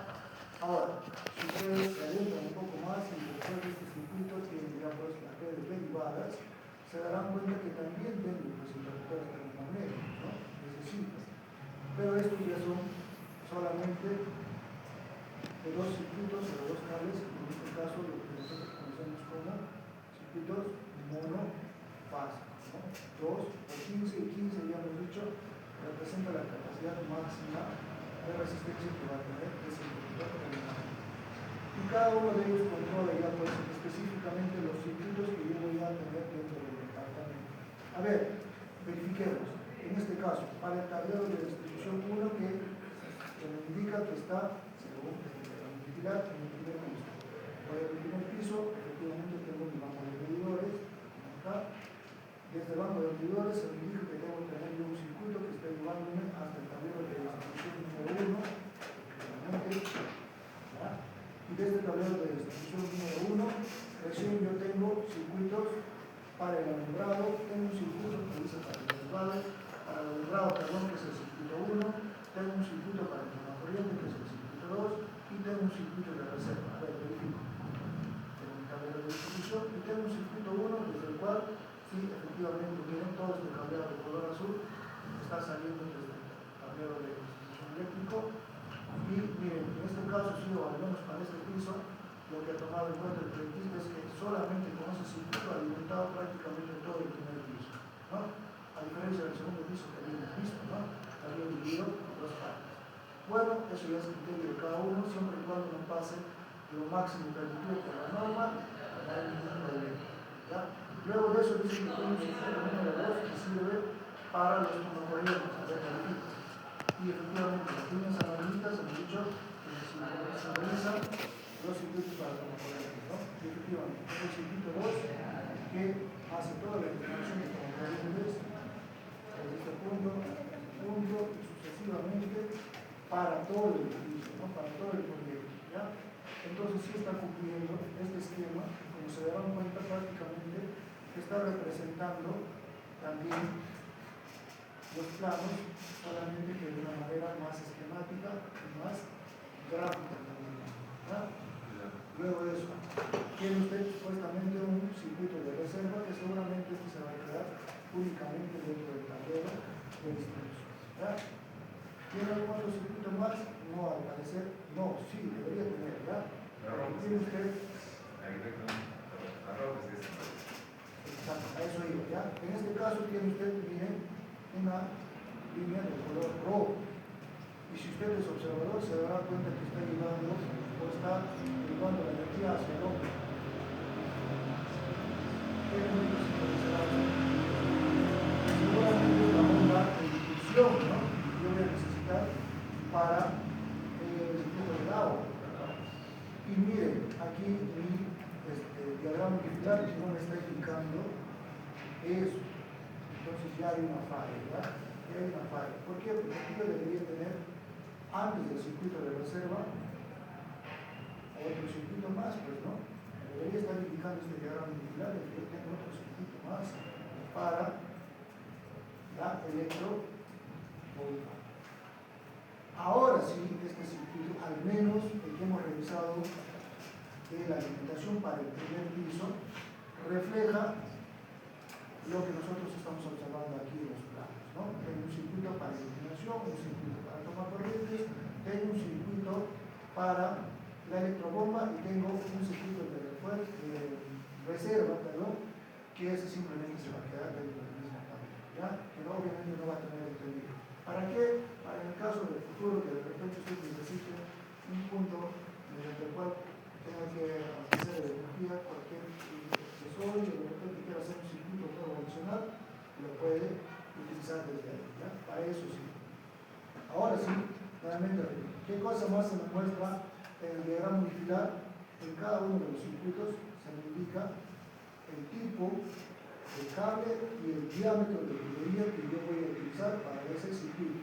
Ahora, si ustedes se adentran un poco más y después de este circuito tienen ya pues las redes derivadas, se darán cuenta que también tienen los inductores termomagnéticos, ¿no? Necesitan. Pero estos ya son solamente de dos circuitos o de dos cables, en este caso lo que nosotros conocemos como circuitos monofásicos, ¿no? 2 o 15 y 15 ya hemos dicho representa la capacidad máxima de resistencia que va a tener ese inductor termomagnético. Y cada uno de ellos controla ya pues específicamente los circuitos que yo voy a tener dentro del departamento. A ver, verifiquemos. En este caso, para el tablero de distribución 1 que me indica que está, según la identidad, en el primer piso. Para el primer piso, efectivamente tengo mi banco de medidores, acá. Desde el banco de medidores se me indica que tengo que tener un circuito que está llevándome hasta el tablero de distribución número 1, ¿ya? Y desde el tablero de distribución número 1, recién yo tengo circuitos para el alumbrado, tengo un circuito que dice para el alumbrado, perdón, que es el circuito 1, tengo un circuito para el tomacorriente, que es el circuito 2, y tengo un circuito de reserva. A ver, verifico. Tengo un tablero de distribución y tengo un circuito 1 desde el cual, sí, efectivamente, miren, todo este cableado de color azul está saliendo desde el tablero de distribución eléctrico. Y miren, en este caso, sí, o al menos para este piso, lo que ha tomado en cuenta el proyectista es que solamente con ese circuito ha alimentado prácticamente todo el primer piso, ¿no? A diferencia del segundo piso que habíamos visto, ¿no? Había dividido en dos partes. Bueno, eso ya es criterio de cada uno, siempre y cuando no pase lo máximo permitido por la norma, no hay ningún problema, ¿ya? Luego de eso dice que tenemos el número 2 que sirve para los tomacorrientes, a ver, verifico. Y efectivamente, las líneas amarillitas han dicho que se realizan los circuitos para tomacorrientes, ¿no? Y efectivamente, es el circuito 2 que hace toda la información de tomacorrientes desde este punto y sucesivamente para todo el edificio, ¿no? Para todo el proyecto, ¿ya? Entonces sí está cumpliendo este esquema, como se darán cuenta prácticamente está representando también los planos, solamente que de una manera más esquemática y más gráfica también, ¿ya? Luego de eso, tiene usted supuestamente un circuito de reserva que seguramente este se va a quedar únicamente dentro del tablero de distribución, ¿ya? ¿Tiene algún otro circuito más? No, al parecer, no, sí, debería tener, ¿ya? ¿Tiene usted? Exacto, a eso iba, ¿ya? En este caso tiene usted, miren, una línea de color rojo. Y si usted es observador, se dará cuenta que está llevando o está llevando la energía hacia el hombre. ¿Qué es lo que se realizará? Seguramente es la bomba de difusión, ¿no? Yo voy a necesitar para el flujo del agua. Y miren, aquí mi diagrama unifilar no me está indicando eso. Entonces ya hay una falla, ¿verdad? Ya hay una falla. ¿Por qué? Porque aquí yo debería tener, antes del circuito de reserva, otro circuito más, pues no. Debería estar indicando este diagrama unifilar de que yo tengo otro circuito más para la electrovoltaje. Ahora sí, este circuito, al menos el que hemos revisado de la alimentación para el primer piso, refleja lo que nosotros estamos observando aquí en los planos, ¿no? Tengo un circuito para iluminación, un circuito para tomar corrientes, tengo un circuito para la electrobomba y tengo un circuito de reserva, perdón, que ese simplemente se va a quedar dentro del mismo tablero, ¿ya? Que no, obviamente no va a tener entendido. ¿Para qué? Para en el caso del futuro que de repente usted necesite un punto mediante el cual tenga que hacer de energía cualquier accesorio y de repente quiera hacer un circuito convencional, lo puede utilizar desde ahí, ¿ya? Para eso sí. Ahora sí, nuevamente, ¿qué cosa más se me muestra en el diagrama unifilar? En cada uno de los circuitos se me indica el tipo el cable y el diámetro de tubería que yo voy a utilizar para ese circuito.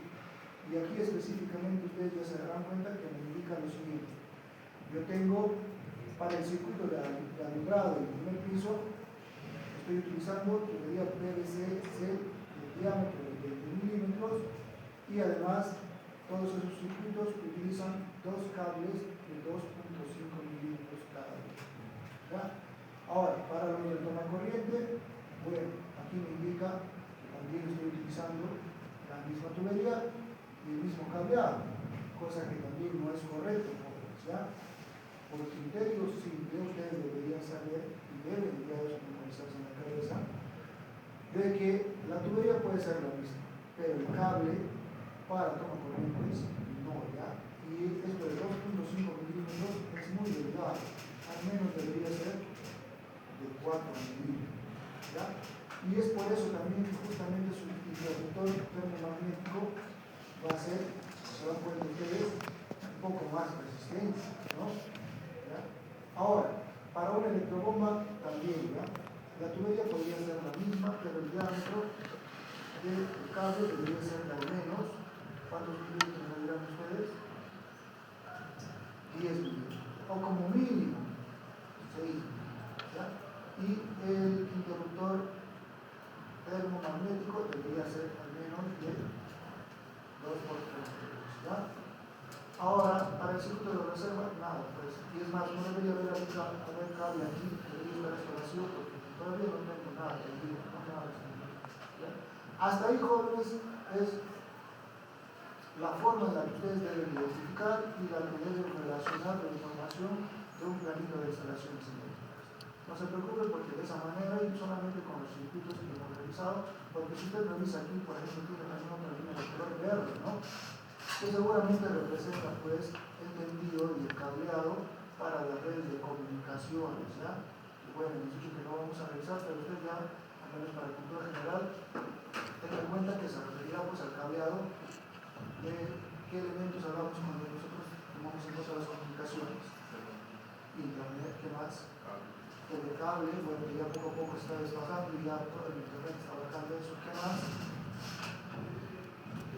Y aquí específicamente ustedes ya se darán cuenta que me indica lo siguiente. Yo tengo para el circuito de alumbrado del primer piso, estoy utilizando tubería PVC-C de diámetro de 20 milímetros y además todos esos circuitos utilizan dos cables de 2.5 milímetros cada uno. ¿Ya? Ahora, para los de toma corriente, bueno, aquí me indica que también estoy utilizando la misma tubería y el mismo cableado, cosa que también no es correcto, jóvenes, ¿ya? Por criterio simple, ustedes deberían saber y deben ya memorizarse en la cabeza de que la tubería puede ser la misma, pero el cable para toma corrientes no, ¿ya? Y esto de 2.5 milímetros es muy delgado, al menos debería ser de 4 milímetros, ¿ya? Y es por eso también que justamente su interruptor termomagnético va a ser, se dan cuenta ustedes, un poco más resistente, ¿no? ¿Ya? Ahora, para una electrobomba también, ¿ya? La tubería podría ser la misma, pero el diámetro del cable debería ser al menos, ¿cuántos milímetros me dirán ustedes? 10 milímetros, o como mínimo 6 milímetros, ¿ya? Y el interruptor termomagnético debería ser al menos de 2 por 3 milímetros, ¿ya? Ahora, para el circuito de reserva, nada, pues, y es más, no debería haber cable aquí, debería estar esto vacío, porque todavía no tengo nada entendido, no nada entendido, ¿ya? Hasta ahí, jóvenes, es la forma en la que ustedes deben identificar y la que deben relacionar la información de un planito de instalaciones eléctricas. No se preocupen porque de esa manera y solamente con los circuitos que hemos revisado, porque si usted revisa aquí, por ejemplo, tiene también otra línea de color verde, ¿no? Que seguramente representa pues el tendido y el cableado para las redes de comunicaciones, ¿ya? Y bueno, hemos dicho que no vamos a revisar, pero usted ya, al menos para la cultura general, tenga en cuenta que se referirá pues al cableado de qué elementos hablamos cuando nosotros tomamos en cuenta las comunicaciones. Internet, ¿qué más? El cable, bueno, que ya poco a poco está desbajando y ya todo el internet está bajando eso. ¿Qué más?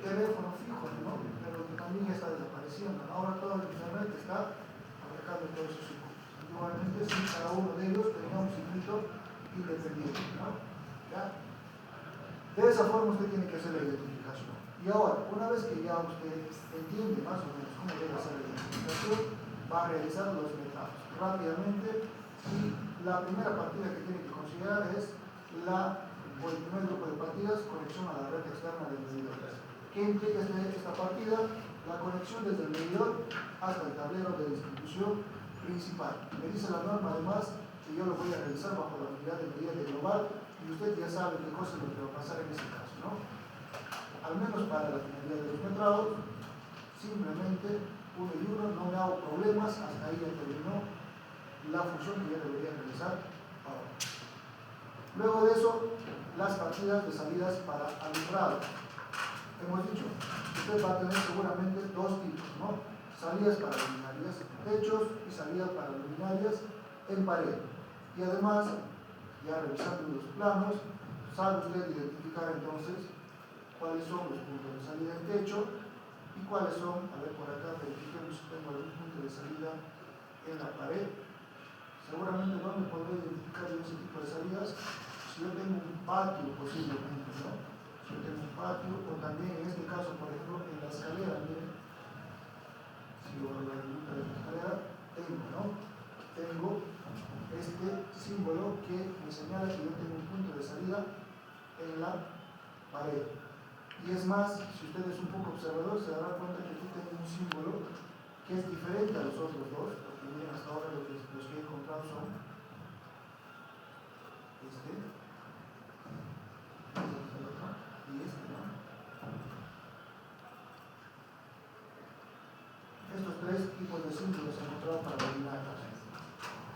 Teléfono fijo, ¿no? Pero que también ya está desapareciendo. Ahora todo el internet está abarcando todos esos circuitos. Igualmente, si cada uno de ellos tenía un circuito independiente, ¿no? ¿Ya? De esa forma usted tiene que hacer la identificación. Y ahora, una vez que ya usted entiende más o menos cómo debe hacer la identificación, va a realizar los metrados rápidamente y la primera partida que tiene que considerar es el primer grupo de partidas, conexión a la red externa del medidor. ¿Qué implica esta partida? La conexión desde el medidor hasta el tablero de distribución principal. Me dice la norma además que yo lo voy a realizar bajo la unidad de medida de global y usted ya sabe qué cosa es lo que va a pasar en ese caso, ¿no? Al menos para la finalidad de los metrados, simplemente uno y uno, no me hago problemas, hasta ahí ya terminó la función que yo debería realizar ahora. Luego de eso, las partidas de salidas para alumbrado. Hemos dicho, usted va a tener seguramente dos tipos, ¿no? Salidas para luminarias techos y salidas para luminarias en pared. Y además, ya revisando los planos, sabe usted identificar entonces cuáles son los puntos de salida en techo y cuáles son, a ver por acá, verifiquemos si tengo algún punto de salida en la pared. Seguramente no me podré identificar en ese tipo de salidas si yo tengo un patio posiblemente, ¿no? Si yo tengo un patio, o también en este caso, por ejemplo, en la escalera, miren, si yo voy a la ruta de la escalera, tengo, ¿no? Tengo este símbolo que me señala que yo tengo un punto de salida en la pared. Y es más, si usted es un poco observador, se dará cuenta que aquí tengo un símbolo que es diferente a los otros dos, porque miren, hasta ahora los que he encontrado son este y este, ¿no? Estos tres tipos de símbolos he encontrado para luminarias.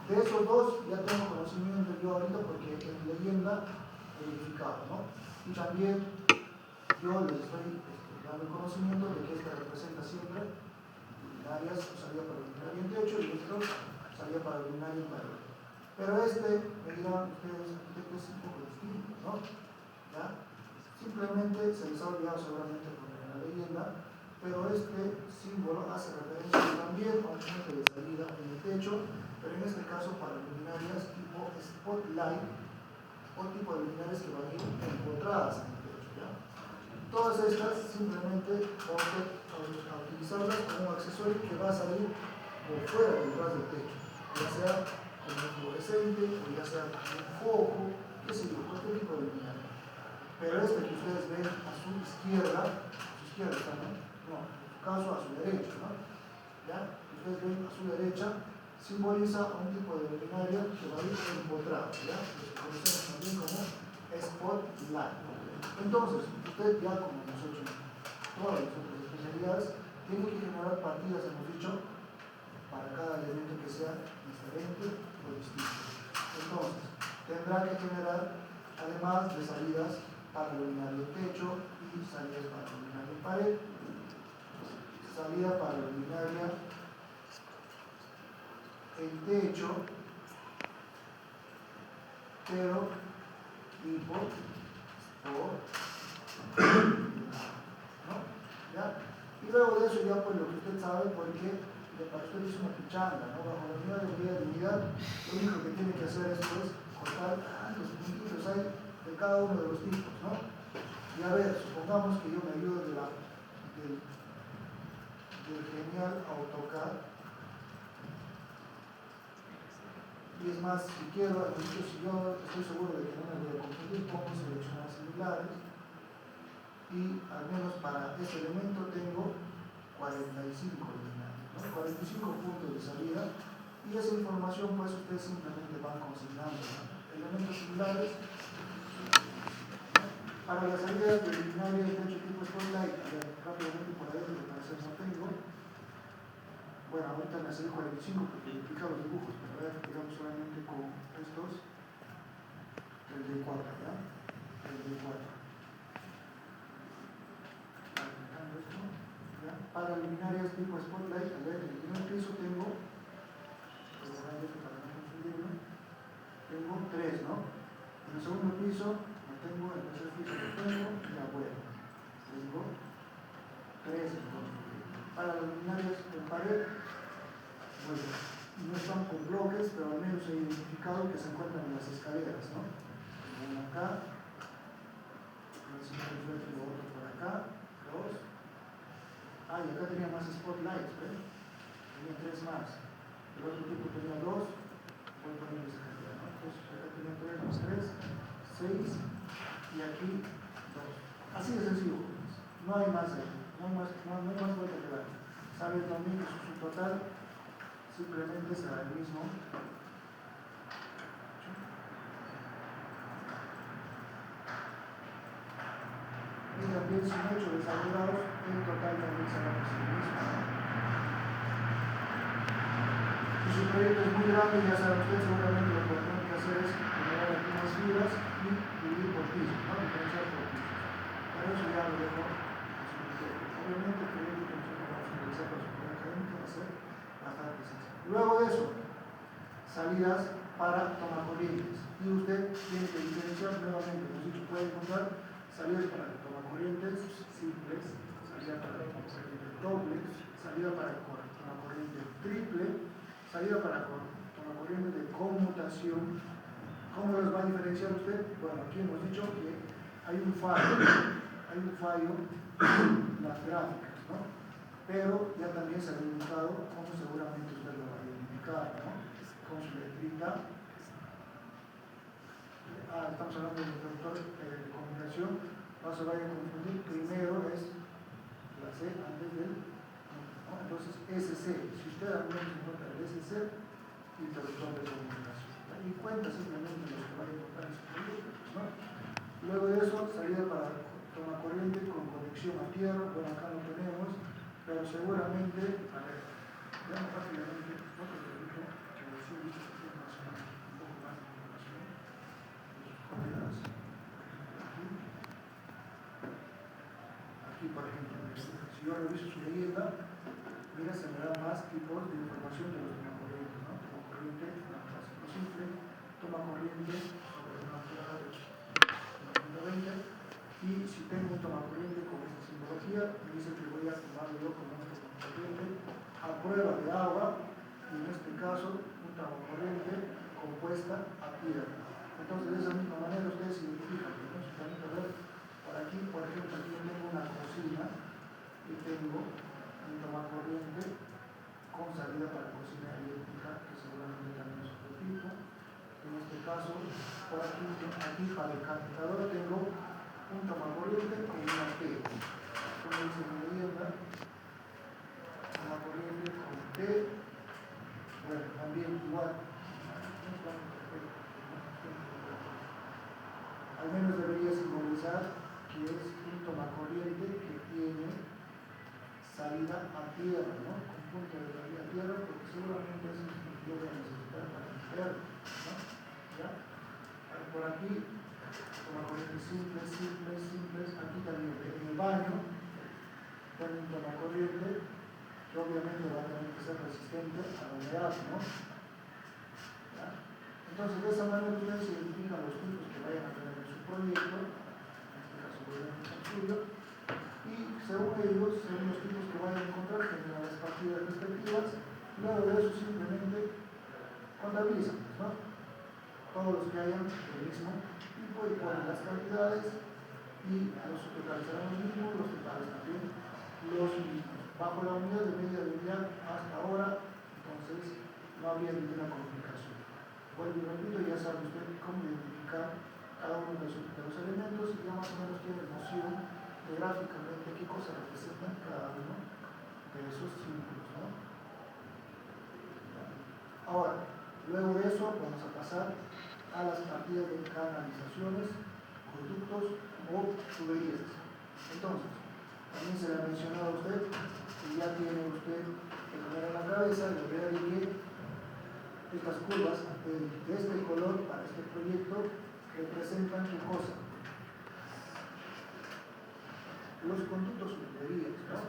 De esos dos ya tengo conocimiento yo ahorita porque en leyenda he verificado, ¿no? Y también yo les estoy dando el conocimiento de que esta representa siempre luminarias, salida para luminaria en techo y esto salida para luminaria en pared. Pero me dirán ustedes, arquitecto, es un poco distinto, ¿no? ¿Ya? Simplemente se les ha olvidado seguramente poner en la leyenda, pero este símbolo hace referencia también a un punto de salida en el techo, pero en este caso para luminarias tipo spotlight o tipo de luminarias que van a ir empotradas en el techo, ¿ya? Todas estas simplemente vamos a utilizarlas como un accesorio que va a salir por fuera, detrás del techo, ya sea como un fluorescente o ya sea como un foco, qué sé yo, cualquier tipo de luminaria. Pero este que ustedes ven a su izquierda está, ¿no? No, en su caso a su derecha, ¿no? ¿Ya? Ustedes ven a su derecha, simboliza un tipo de luminaria que va a ir empotrado, ¿ya? Lo que conocemos también como spotlight. Entonces, usted ya como nosotros, todas las otras especialidades, tiene que generar partidas, hemos dicho, para cada elemento que sea diferente o distinto. Entonces, tendrá que generar, además de salidas para iluminar el techo y salidas para iluminar la pared, salida para iluminar el techo, pero tipo ¿no? ¿Ya? Y luego de eso ya pues lo que usted sabe, porque para usted es una pichanga, ¿no? Bajo la unidad de medida de unidad, lo único que tiene que hacer es pues cortar los puntitos hay de cada uno de los tipos, ¿no? Y a ver, supongamos que yo me ayudo del genial AutoCAD. Y es más, si quiero, si yo estoy seguro de que no me voy a confundir, pongo seleccionar similares y al menos para este elemento tengo 45 luminarias, ¿no? 45 puntos de salida, y esa información pues ustedes simplemente van consignando, ¿no? Elementos similares para la salida de luminaria de techo tipo spotlight. Rápidamente por ahí, lo que parece no tengo. Bueno, ahorita me hace 45 porque explica los dibujos, pero ahora digamos solamente con estos, el D4, ¿ya? El D4. ¿Ya? Para luminarias tipo spotlight, a ver, en el primer piso tengo, para no confundirme, tengo 3, ¿no? En el segundo piso no tengo, en el tercer piso no tengo, y la vuelta. Tengo 3 entonces. Para las luminarias en pared, bueno, no están con bloques, pero al menos he identificado que se encuentran en las escaleras, ¿no? Uno acá, lo otro por acá, 2. Ah, y acá tenía más spotlights, ¿ves? Tenía 3 más. El otro tipo tenía 2, voy a poner esa cantidad, ¿no? Entonces acá tenía 3 más 3, 6, y aquí 2. Así de sencillo, no hay más ahí, no hay más vuelta que dar. Saben también que su total simplemente será el mismo. Y también sin 8 desarrollados, el total también será el mismo. Si su proyecto es muy grande, ya saben ustedes, seguramente lo que tienen que hacer es generar aquí más filas y dividir por pisos, ¿no? Diferenciar por pisos. Pero eso ya lo dejo a su criterio. Obviamente el proyecto que nosotros vamos a realizar para su comunidad académica va a ser bastante sencillo. Luego de eso, salidas para tomacorrientes. Y usted tiene que diferenciar nuevamente, hemos dicho, puede encontrar salidas para tomacorrientes simples, salida para tomacorriente doble, salida para tomacorriente triple, salida para tomacorriente de conmutación. ¿Cómo los va a diferenciar usted? Bueno, aquí hemos dicho que hay un fallo en las gráficas, ¿no? Pero ya también se ha indicado cómo seguramente usted lo va a identificar, ¿no? Con su letrita. Estamos hablando del interruptor de comunicación, no se vaya a confundir, primero es la C antes del, ¿no? Entonces SC, si usted al menos encuentra el SC, interruptor de comunicación, ¿no? Y cuenta simplemente lo que va a importar en su proyecto, ¿no? Luego de eso, salida para tomacorriente con conexión a tierra. Bueno, acá no tenemos, pero seguramente, a ver, veamos rápidamente, no te permito que lo siga un poco más de información. Aquí, por ejemplo, si yo reviso su leyenda, mira, se me dan más tipos de información de los tomacorrientes, ¿no? Tomacorriente, una simple, toma corriente sobre una tirada de 120, y si tengo un toma corriente con esta simbología, me dice que voy a tomarlo yo como un toma corriente a prueba de agua, y en este caso un toma corriente compuesta a tierra. Entonces de esa misma manera ustedes identifican, entonces también a ver, por aquí, por ejemplo, aquí yo tengo una cocina y tengo un toma corriente con salida para cocina eléctrica, que seguramente también es otro tipo. En este caso, por aquí para el calentador tengo un toma corriente con una T. Como dice mi leyenda, toma corriente con T. Bueno, también igual. Al menos debería simbolizar que es un toma corriente que tiene salida a tierra, ¿no? Con punto de salida a tierra, porque seguramente eso es lo que yo voy a necesitar para limpiar, ¿no? ¿Ya? Por aquí, toma corriente simples. Aquí también en el baño, también toma corriente, que obviamente va a tener que ser resistente a la humedad, ¿no? ¿Ya? Entonces, de esa manera ustedes identifican los tipos que vayan a tener en su proyecto, en este caso obviamente el suyo, y según ellos, según los tipos que vayan a encontrar, generan las partidas respectivas, luego de eso simplemente contabilizan, ¿no? Todos los que hayan del mismo tipo y ponen las cantidades y los totalizarán los mismos, los totales también los mismos. Bajo la unidad de medida de unidad hasta ahora, entonces no habría ninguna complicación. Vuelvo y repito, ya sabe usted cómo identificar cada uno de los elementos y ya más o menos tiene noción de gráficamente qué cosas representan cada uno de esos símbolos, ¿no? Ahora, luego de eso vamos a pasar a las partidas de canalizaciones, conductos o tuberías. Entonces, también se le ha mencionado a usted que ya tiene usted que tener en la cabeza la idea de que estas curvas de este color para este proyecto representan qué cosa. Los conductos o tuberías, ¿no?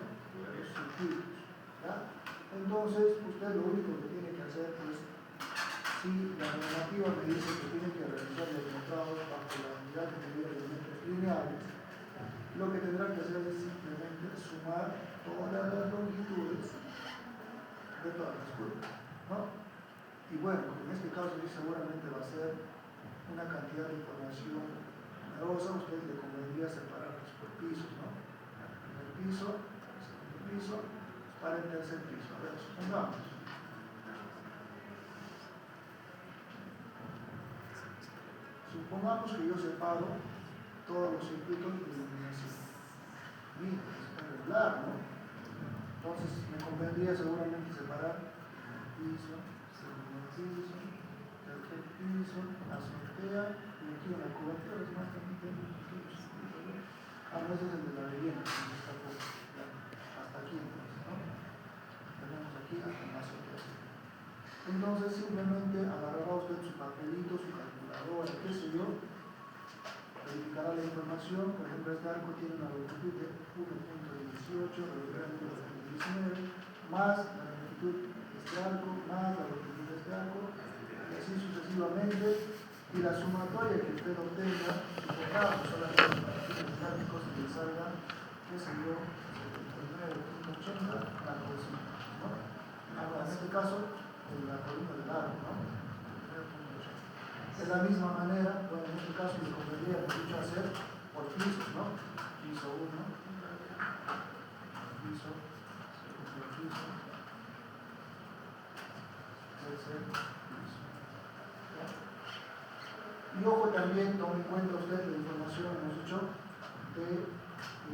Los circuitos, ¿ya? Entonces, usted lo único que tiene que hacer es, si la normativa me dice que tiene que realizar los metrados bajo la unidad de medida de metros lineales, lo que tendrá que hacer es simplemente sumar todas las longitudes de todas las curvas, ¿no? Y bueno, en este caso sí seguramente va a ser una cantidad de información numerosa, usted le convendría separarlos por pisos, ¿no? El primer piso, el segundo piso, para el tercer piso. A ver, supongamos que yo separo todos los circuitos de iluminación. Mira, es regular, ¿no? Entonces me convendría seguramente separar piso, segundo piso, tercer piso, azotea, y aquí en la cobertura es más también tengo pequeños circuitos, ¿no? A veces el de la vivienda, está por, ya, hasta aquí entonces, ¿no? Tenemos aquí hasta la azotea. Entonces simplemente agarrará usted su papelito, su calculadora, qué sé yo, verificará la información. Por ejemplo, este arco tiene una longitud de 1.18, redondeando 19, más la longitud de este arco, más la longitud de este arco, y así sucesivamente. Y la sumatoria que usted obtenga, supongamos solamente para fines prácticos que le salga, qué sé yo, 79.80, la cocina, ¿no? Ahora, en este caso, la columna del arco, ¿no? De la misma manera, bueno, en este caso me convendría mucho hacer por pisos, ¿no? Piso 1, piso, segundo piso, tercer piso. ¿Ya? Y ojo también, tome en cuenta usted la información que hemos hecho de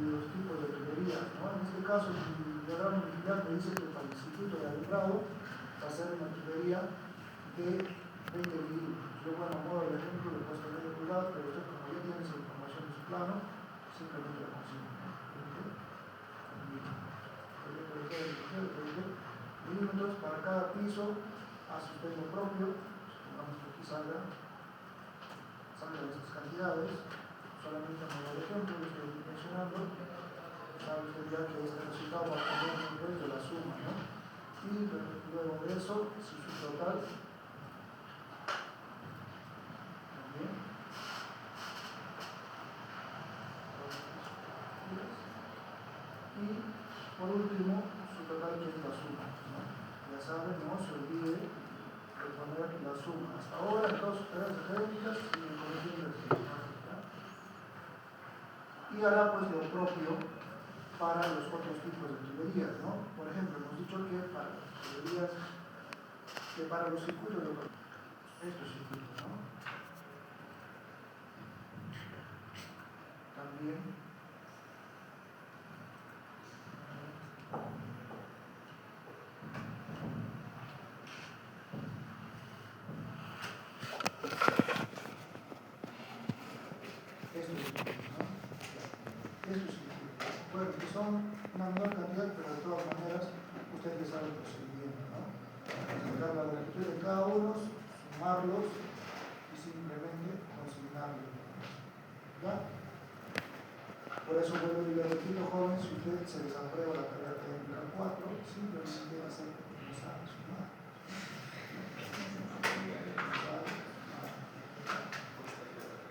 los tipos de tuberías, ¿no? En este caso, el diagrama militar me dice que para el circuito de alumbrado va a ser una tubería de 20 milímetros. Yo, bueno, a modo de ejemplo, le he puesto medio pulgada, pero usted, como ya tiene esa información en su plano, simplemente la consigue, ¿no? 20 milímetros para cada piso, hace usted lo propio. Supongamos que aquí salgan esas cantidades, solamente a modo de ejemplo, lo estoy mencionando. Sabe usted ya que este resultado va a tener un nivel de la suma, ¿no? Y luego de eso, si su total resumen. Hasta ahora, en todas sus tareas académicas, siguen cometiendo el sistema. Y hará pues lo propio para los otros tipos de tuberías, ¿no? Por ejemplo, hemos dicho que para las tuberías, que para los circuitos de estos circuitos, ¿no? También estos circuitos, ¿no? Estos circuitos. Bueno, que son una menor cantidad, pero de todas maneras ustedes ya saben el procedimiento, ¿no? Sacar la longitud de cada uno, sumarlos y simplemente consignarlos. ¿Ya? Por eso vuelvo y le repito, jóvenes, si usted se desaprueba la tarea técnica 4, simplemente hacer usar sumar.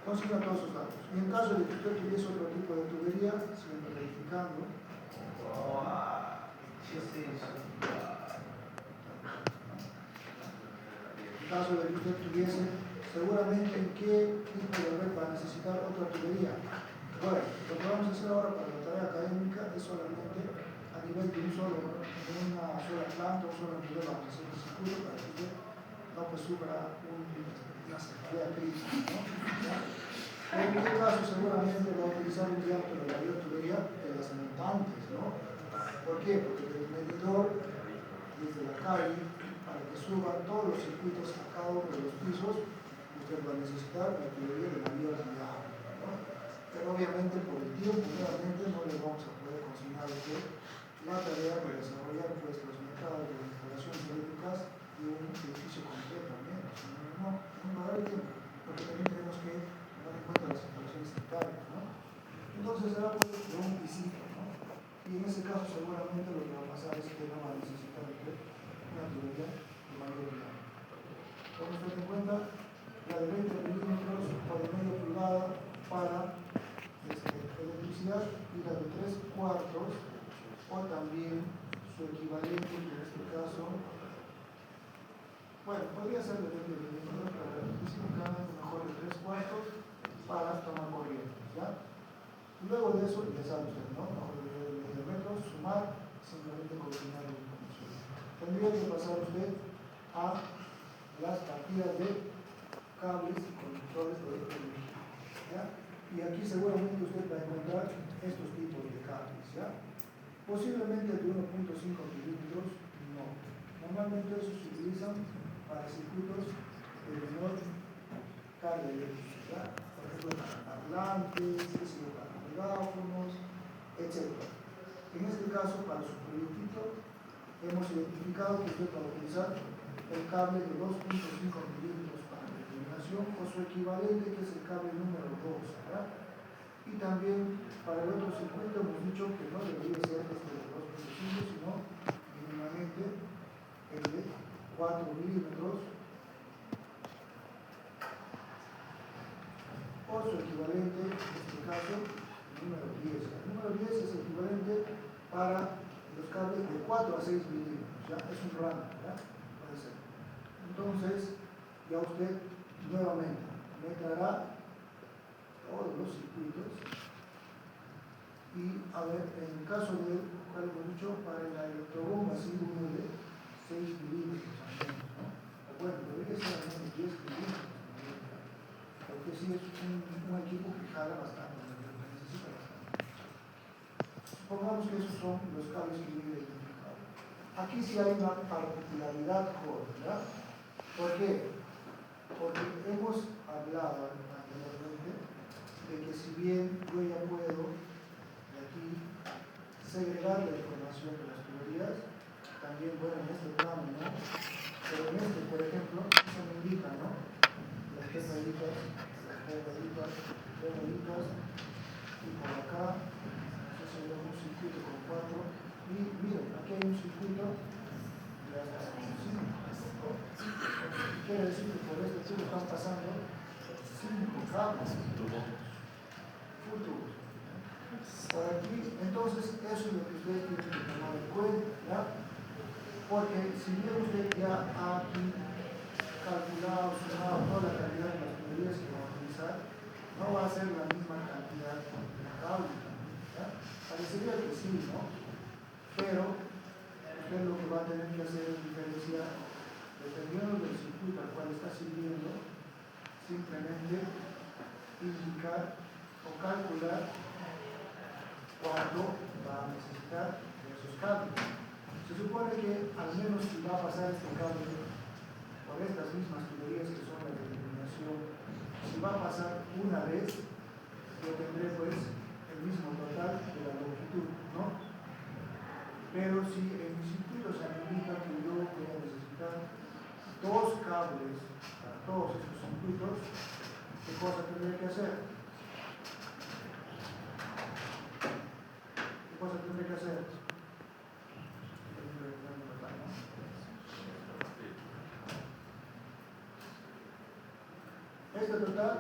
Consigna todos sus datos. Y en caso de que usted tuviese otro tipo de tubería, siempre verificando. En caso de que usted tuviese, seguramente en qué tipo de red va a necesitar otra tubería. Bueno, lo que vamos a hacer ahora para la tarea académica es solamente a nivel de una sola planta, un solo nivel, vamos a hacer el circuito para que usted no pues sufra una cefalea crítica, ¿no? ¿Ya? En este caso seguramente va a utilizar un diámetro de la tubería de las montantes, ¿no? ¿Por qué? Porque el medidor desde la calle, para que suba todos los circuitos a cada uno de los pisos, usted va a necesitar la tubería de mayor diámetro, ¿no? Pero obviamente por el tiempo nuevamente no le vamos a poder consignar a usted la tarea de desarrollar pues, los mercados de instalaciones eléctricas de un edificio completo al menos. No va a dar el tiempo, porque también tenemos que tener en cuenta las instalaciones sanitarias, ¿no? Entonces será pues de un visito, ¿no? Y en ese caso seguramente lo que va a pasar es que no va a necesitar usted una tubería de mayor diámetro. Tome usted en cuenta la de 20 milímetros o de medio pulgada para electricidad y la de 3/4 o también su equivalente en este caso, bueno, podría ser de 20 milímetros, pero la electricidad mejor de 3/4 para tomar corriente, ¿ya? Luego de eso, ya sabe usted, ¿no? Mejor de medio metro, sumar, simplemente continuar la información. Tendría que pasar usted a las partidas de cables y conductores de energía, ¿ya? Y aquí seguramente usted va a encontrar estos tipos de cables, ¿ya? Posiblemente de 1.5 milímetros, no. Normalmente esos se utilizan para circuitos de menor carga eléctrica, ¿ya? Por ejemplo, para parlantes, para megáfonos, etc. En este caso, para su proyectito, hemos identificado que usted va a utilizar el cable de 2.5 milímetros para la iluminación o su equivalente, que es el cable número 2, ¿verdad? Y también para el otro circuito hemos dicho que no debería ser este de 2.5, sino mínimamente el de 4 milímetros o su equivalente, en este caso, el número 10. El número 10 es equivalente para los cables de 4 a 6 milímetros, ¿ya? Es un rango, ¿ya? Puede ser. Entonces, ya usted nuevamente meterá todos los circuitos y a ver, en el caso de cuál hemos dicho, para la electrobomba sí uno de 6 milímetros al menos, ¿no? Bueno, debería ser al menos 10 milímetros, porque sí es un equipo que jala bastante, necesita bastante. Supongamos que esos son los cables que yo he identificado. Aquí sí hay una particularidad, ¿verdad? ¿Por qué? Porque hemos hablado anteriormente de que si bien yo ya puedo de aquí segregar la información de las tuberías, también bueno en este plano, ¿no? Pero en este, por ejemplo, se me indica, ¿no? Las pedalitas, y por acá, eso sería un circuito con 4, y miren, aquí hay un circuito de hasta 5. Quiere decir que por este tubo están pasando 5 cables. Full tubos. Por aquí, entonces, eso es lo que ustedes tienen que tomar en cuenta, ¿ya? Porque si bien usted ya aquí calculado, sumado toda la cantidad de las tuberías que va a utilizar, no va a ser la misma cantidad de cable. ¿Ya? Parecería que sí, ¿no? Pero usted lo que va a tener que hacer es diferenciar, dependiendo del circuito al cual está sirviendo, simplemente indicar o calcular cuánto va a necesitar de esos cables. Se supone que al menos si va a pasar este cable por estas mismas tuberías que son las de iluminación, si va a pasar una vez, yo tendré pues el mismo total de la longitud, ¿no? Pero si en mi circuito se me indica que yo voy a necesitar 2 cables para todos estos circuitos, ¿qué cosa tendré que hacer? ¿Qué cosa tendré que hacer? Este total,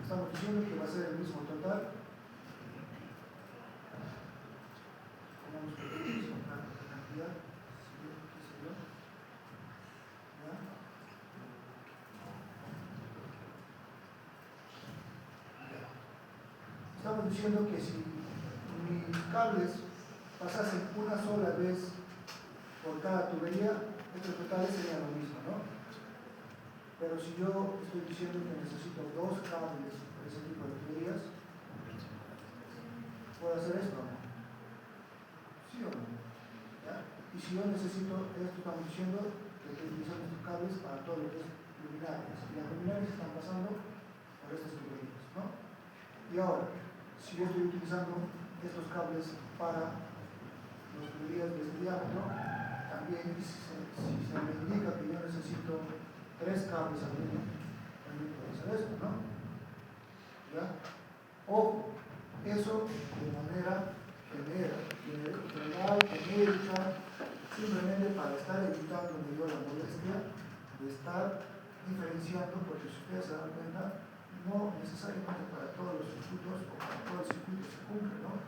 estamos diciendo que va a ser el mismo total. Vamos a ver la cantidad, qué sé yo. ¿Ya? Estamos diciendo que si mis cables pasasen una sola vez por cada tubería, estos totales serían lo mismo, ¿no? Pero si yo estoy diciendo que necesito 2 cables por ese tipo de tuberías, ¿puedo hacer esto o no? ¿Sí o no? ¿Ya? Y si yo necesito, esto estamos diciendo que estoy utilizando estos cables para todo lo que es luminarias. Y las luminarias están pasando por estas tuberías, ¿no? Y ahora, si yo estoy utilizando estos cables para las tuberías de este diámetro, también si se me indica que yo necesito 3 cables al menos, también puedo hacer esto, ¿no? ¿Ya? Ojo, eso de manera general, genérica, simplemente para estar evitando yo la molestia de estar diferenciando, porque si ustedes se dan cuenta, no necesariamente para todos los circuitos o para todo el circuito se cumple, ¿no?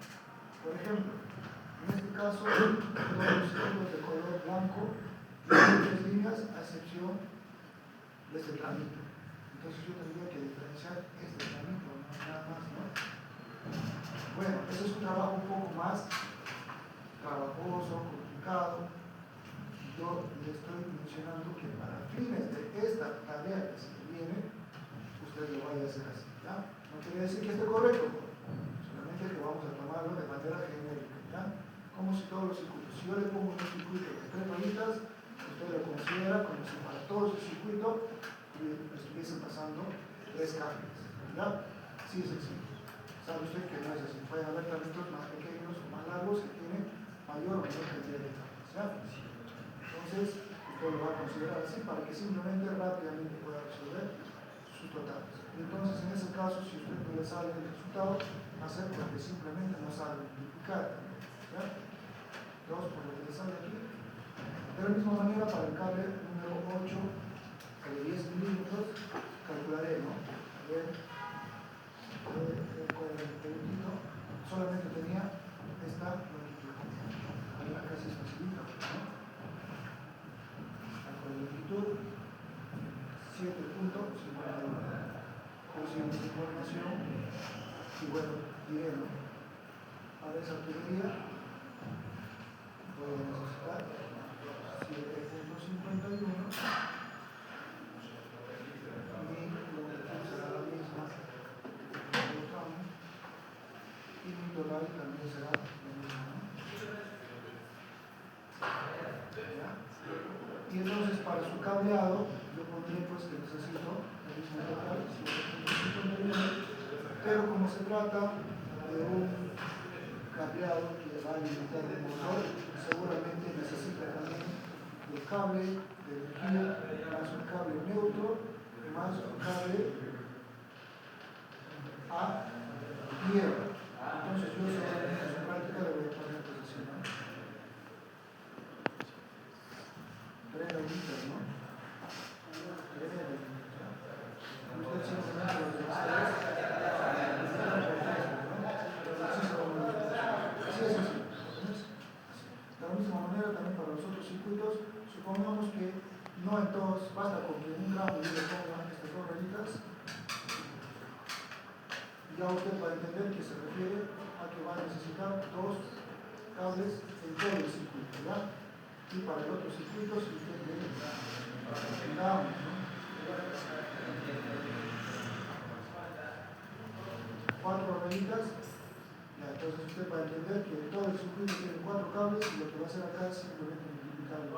Por ejemplo, en este caso, todos los circuitos de color blanco tienen 3 líneas a excepción de este trámite. Entonces yo tendría que diferenciar este trámite, no nada más, ¿no? Bueno, ese es un trabajo un poco más trabajoso, complicado. Yo le estoy mencionando que para fines de esta tarea que se viene, usted lo vaya a hacer así, ¿ya? No quiere decir que esté correcto, solamente que vamos a tomarlo de manera genérica, ¿ya? Como si todos los circuitos, si yo le pongo un circuito de 3 rayitas, usted lo considera como si para todo ese circuito estuviesen pasando 3 cables, ¿ya? Así es sencillo. Sabe usted que no es así, pueden haber trámites más pequeños o más largos que tienen mayor o menor cantidad de cables, ¿ya? Entonces, usted lo va a considerar así para que simplemente rápidamente pueda resolver sus totales. Entonces, en ese caso, si usted no le sale el resultado, va a ser porque simplemente no sabe multiplicar, ¿ya? 2 por lo que le sale aquí. De la misma manera, para el cable número 8, de 10 milímetros, calcularé, ¿no? A ver, solamente tenía esta longitud. Ahora casi es facilita, ¿no? Con la longitud 7.51. Consiguiendo información y bueno, diré, ¿no? Para esa tubería voy a necesitar 7.51 y lo que será la misma y mi total también será lo mismo, ¿no? ¿Ya? Y entonces para su cableado yo pondré pues que necesito el mismo total, 7.51, pero como se trata de un cableado que va a alimentar el motor, seguramente necesita también el cable de energía más un cable neutro más un cable a tierra. Entonces yo solamente en su práctica le voy a poner posición, ¿no? 3 rayitas, ¿no? 3 rayitas, ¿ya? Usted simplemente lo que hace es así es así. De la misma manera también para los otros circuitos ya usted va a entender que se refiere a que va a necesitar 2 cables en todo el circuito, ¿ya? Y para el otro circuito, si usted ve, digamos, ¿no? 4 rueditas, ya, entonces usted va a entender que todo el circuito tiene 4 cables y lo que va a hacer acá es simplemente multiplicarlo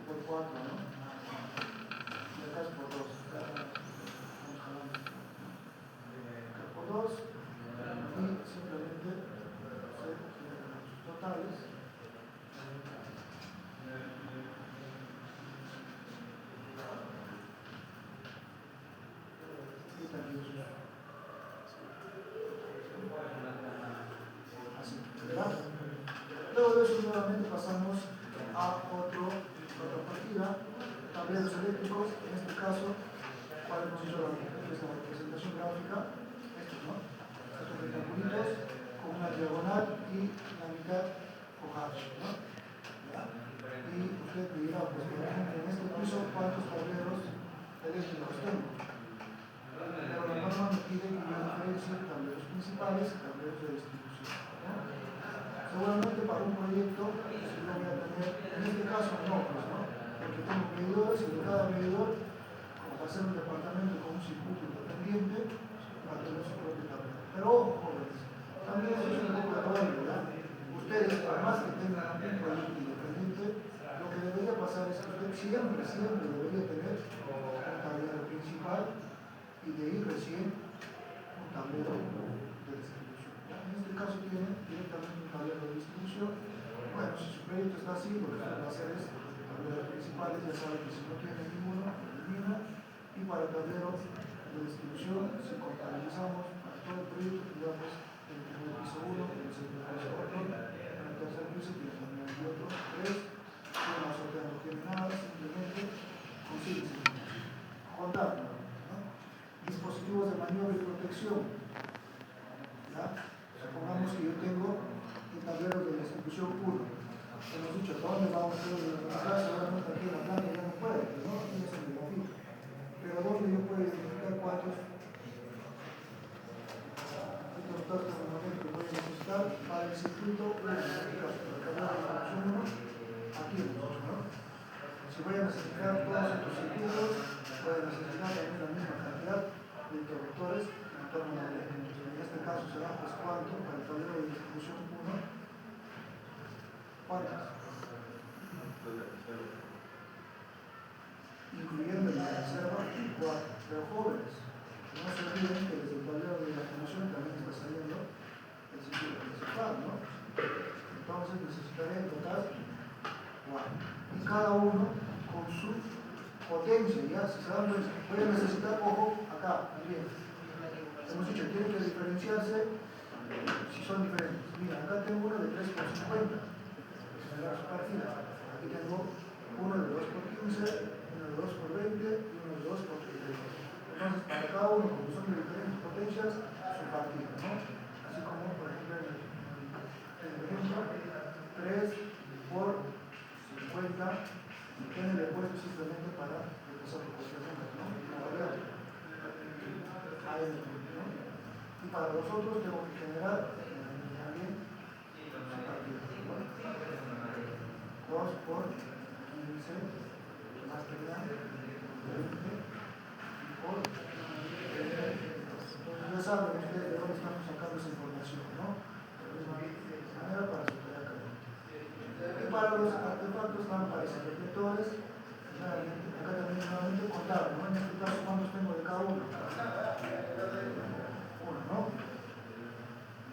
por 4, ¿no? Y acá es por 2. Acá por 2 y simplemente sus totales. Y también sus. Así, ¿verdad? Luego de eso nuevamente pasamos a otra partida, tableros eléctricos, en este caso, ¿cuál hemos hecho la representación gráfica? Estos, ¿no? Estos rectangulitos con una diagonal y la mitad con hash, ¿no? ¿Ya? Y usted me dirá, pues por ejemplo, en este piso, ¿cuántos tableros eléctricos tengo? Pero la norma me pide que yo diferencie tableros principales y tableros de distribución, ¿no? Seguramente para un proyecto, si lo voy a tener, en este caso no, pues, ¿no? Porque tengo medidores y de cada medidor, como va a ser un departamento con un circuito independiente, va a tener su propio tablero. Pero ojo, jóvenes, también eso es un poco erróneo, ¿verdad? Ustedes, por más que tengan un proyecto independiente, lo que debería pasar es que usted siempre debería tener un tablero principal y de ahí recién un tablero de distribución. ¿Ya? En este caso tiene directamente un tablero de distribución. Bueno, si su proyecto está así, lo que va a hacer es tableros principales, ya saben que si no tiene ninguno, elimina. Y para el tablero de distribución, si contabilizamos para todo el proyecto, digamos, el primer piso 1, el segundo piso 4, el tercer piso tiene también el otro 3, y la azotea no tiene nada, simplemente consigue contar, ¿no? Dispositivos de maniobra y protección. ¿Ya? Supongamos que yo tengo un tablero de distribución 1. Hemos dicho, ¿dónde vamos a hacer la clase? Seguramente aquí en la planta ya no puede, ¿no? Aquí es el grafito. Pero ¿dónde yo puedo identificar cuántos estos datos de momento que voy a necesitar para el circuito 1? En este caso, para el tablero de distribución 1, aquí hemos dicho, ¿no? Si voy a necesitar todos estos circuitos, voy a necesitar también la misma cantidad de interruptores en torno a la ley. En este caso será pues cuánto para el tablero de distribución 1. ¿Cuántas? Incluyendo el de reserva 4. Pero jóvenes, no se olviden que desde el tablero de la promoción también está saliendo el circuito principal, ¿no? Entonces necesitaré en total 4. Y cada uno con su potencia, ya si se dan cuenta, voy a necesitar, ojo, acá también. Hemos dicho, tienen que diferenciarse si son diferentes. Mira, acá tengo uno de 3 por 50, las partidas. Aquí tengo uno de 2 por 15, uno de 2 por 20 y uno de 2 por 30. Entonces, para cada uno, como son de diferentes potencias, su partida, ¿no? Así como, por ejemplo, en el ejemplo, 3 por 50, que le he puesto simplemente para empezar por cualquier número, ¿no? Una variable. ¿No? Y para los otros tengo que generar también su partida, ¿no? 2 por 15, más que nada, 20 por 30. Entonces ya saben ustedes de dónde estamos sacando esa información, ¿no? De la misma manera para su tarea académica. Y para los artefactos, lámparas y reflectores, acá también nuevamente contar, ¿no? En este caso, ¿cuántos tengo de cada uno? Uno, ¿no?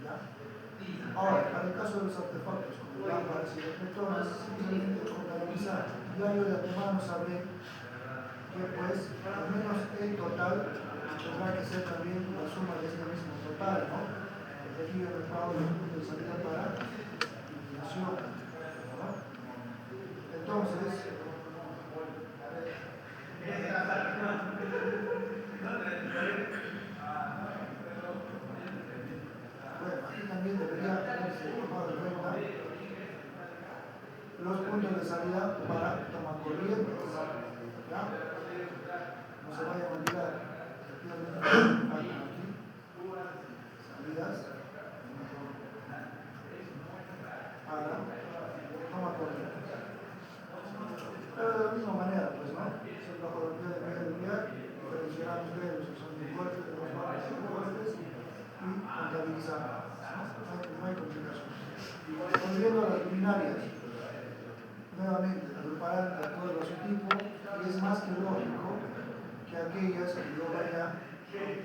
¿Ya? Ahora, para el caso de los artefactos, como lámparas y reflectores, simplemente contabilizar. Ya yo de antemano sabré que, pues, al menos el total tendrá que ser también la suma de este mismo total, ¿no? Porque aquí yo me pago el punto de salida para iluminación, ¿no? Entonces, bueno, aquí también debería haberse tomado en cuenta los puntos de salida para tomar corrientes, ¿ya? No se vayan a olvidar, efectivamente,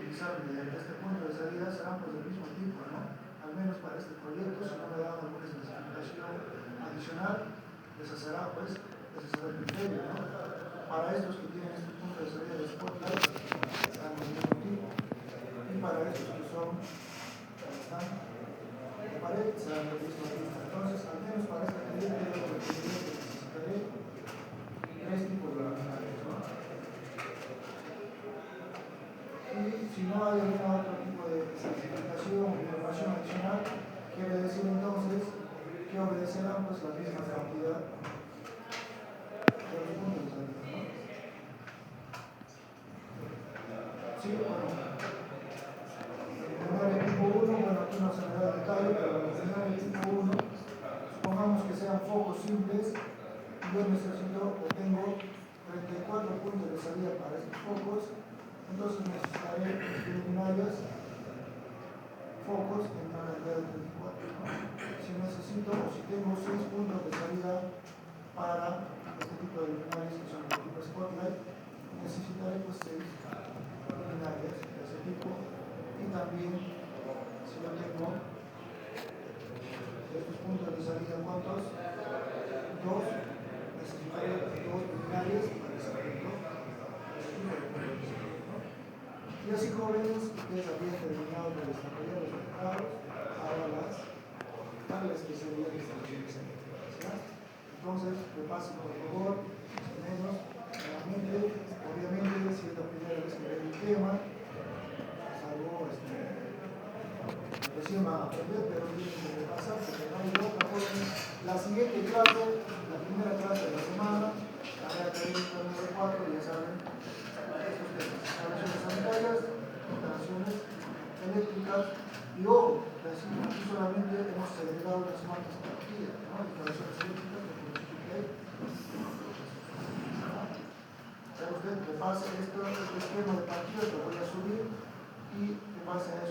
utilizar mediante este punto de salida serán pues del mismo tipo, ¿no? Al menos para este proyecto, si no me dan alguna especificación adicional, esa será pues, ese será el criterio, ¿no? Para estos que tienen este punto de salida de spotlight, serán del mismo tipo. Y para estos que son, están de pared, serán del mismo tipo. Entonces, al menos para este proyecto, yo necesitaré tres tipos de luminarias, ¿no? Y si no hay algún otro tipo de especificación o información adicional, quiere decir entonces que obedecerán pues la misma cantidad de los puntos de salida, ¿no? Sí, bueno. El primer equipo 1, bueno, aquí no se me da el detalle, pero el primer equipo 1, supongamos que sean focos simples, yo necesito o tengo 34 puntos de salida para estos focos, entonces necesitaré luminarias, focos en una cantidad de 34, ¿no? Si necesito o si tengo 6 puntos de salida para este tipo de luminarias que son el tipo spotlight, necesitaré pues 6 luminarias de ese tipo. Y también, si yo tengo estos puntos de salida, ¿cuántos? 2, necesitaré 2 luminarias para ese punto. Y así, jóvenes, ustedes habían terminado de desarrollar los mercados, ahora para la especialidad de instalaciones eléctricas. Entonces, repasen por favor, más o menos, nuevamente, obviamente, si es la primera vez que ven el tema, salvo recién van a aprender, pero tienen que repasar, porque no hay otra forma. La siguiente clase, la primera clase de la semana, tarea técnica número 4, ya saben, estos temas, instalaciones sanitarias, instalaciones eléctricas, y ojo, aquí solamente hemos segregado las cuantas partidas, ¿no? Instalaciones eléctricas, que por usted repase este esquema de partidas, lo voy a subir y en base a eso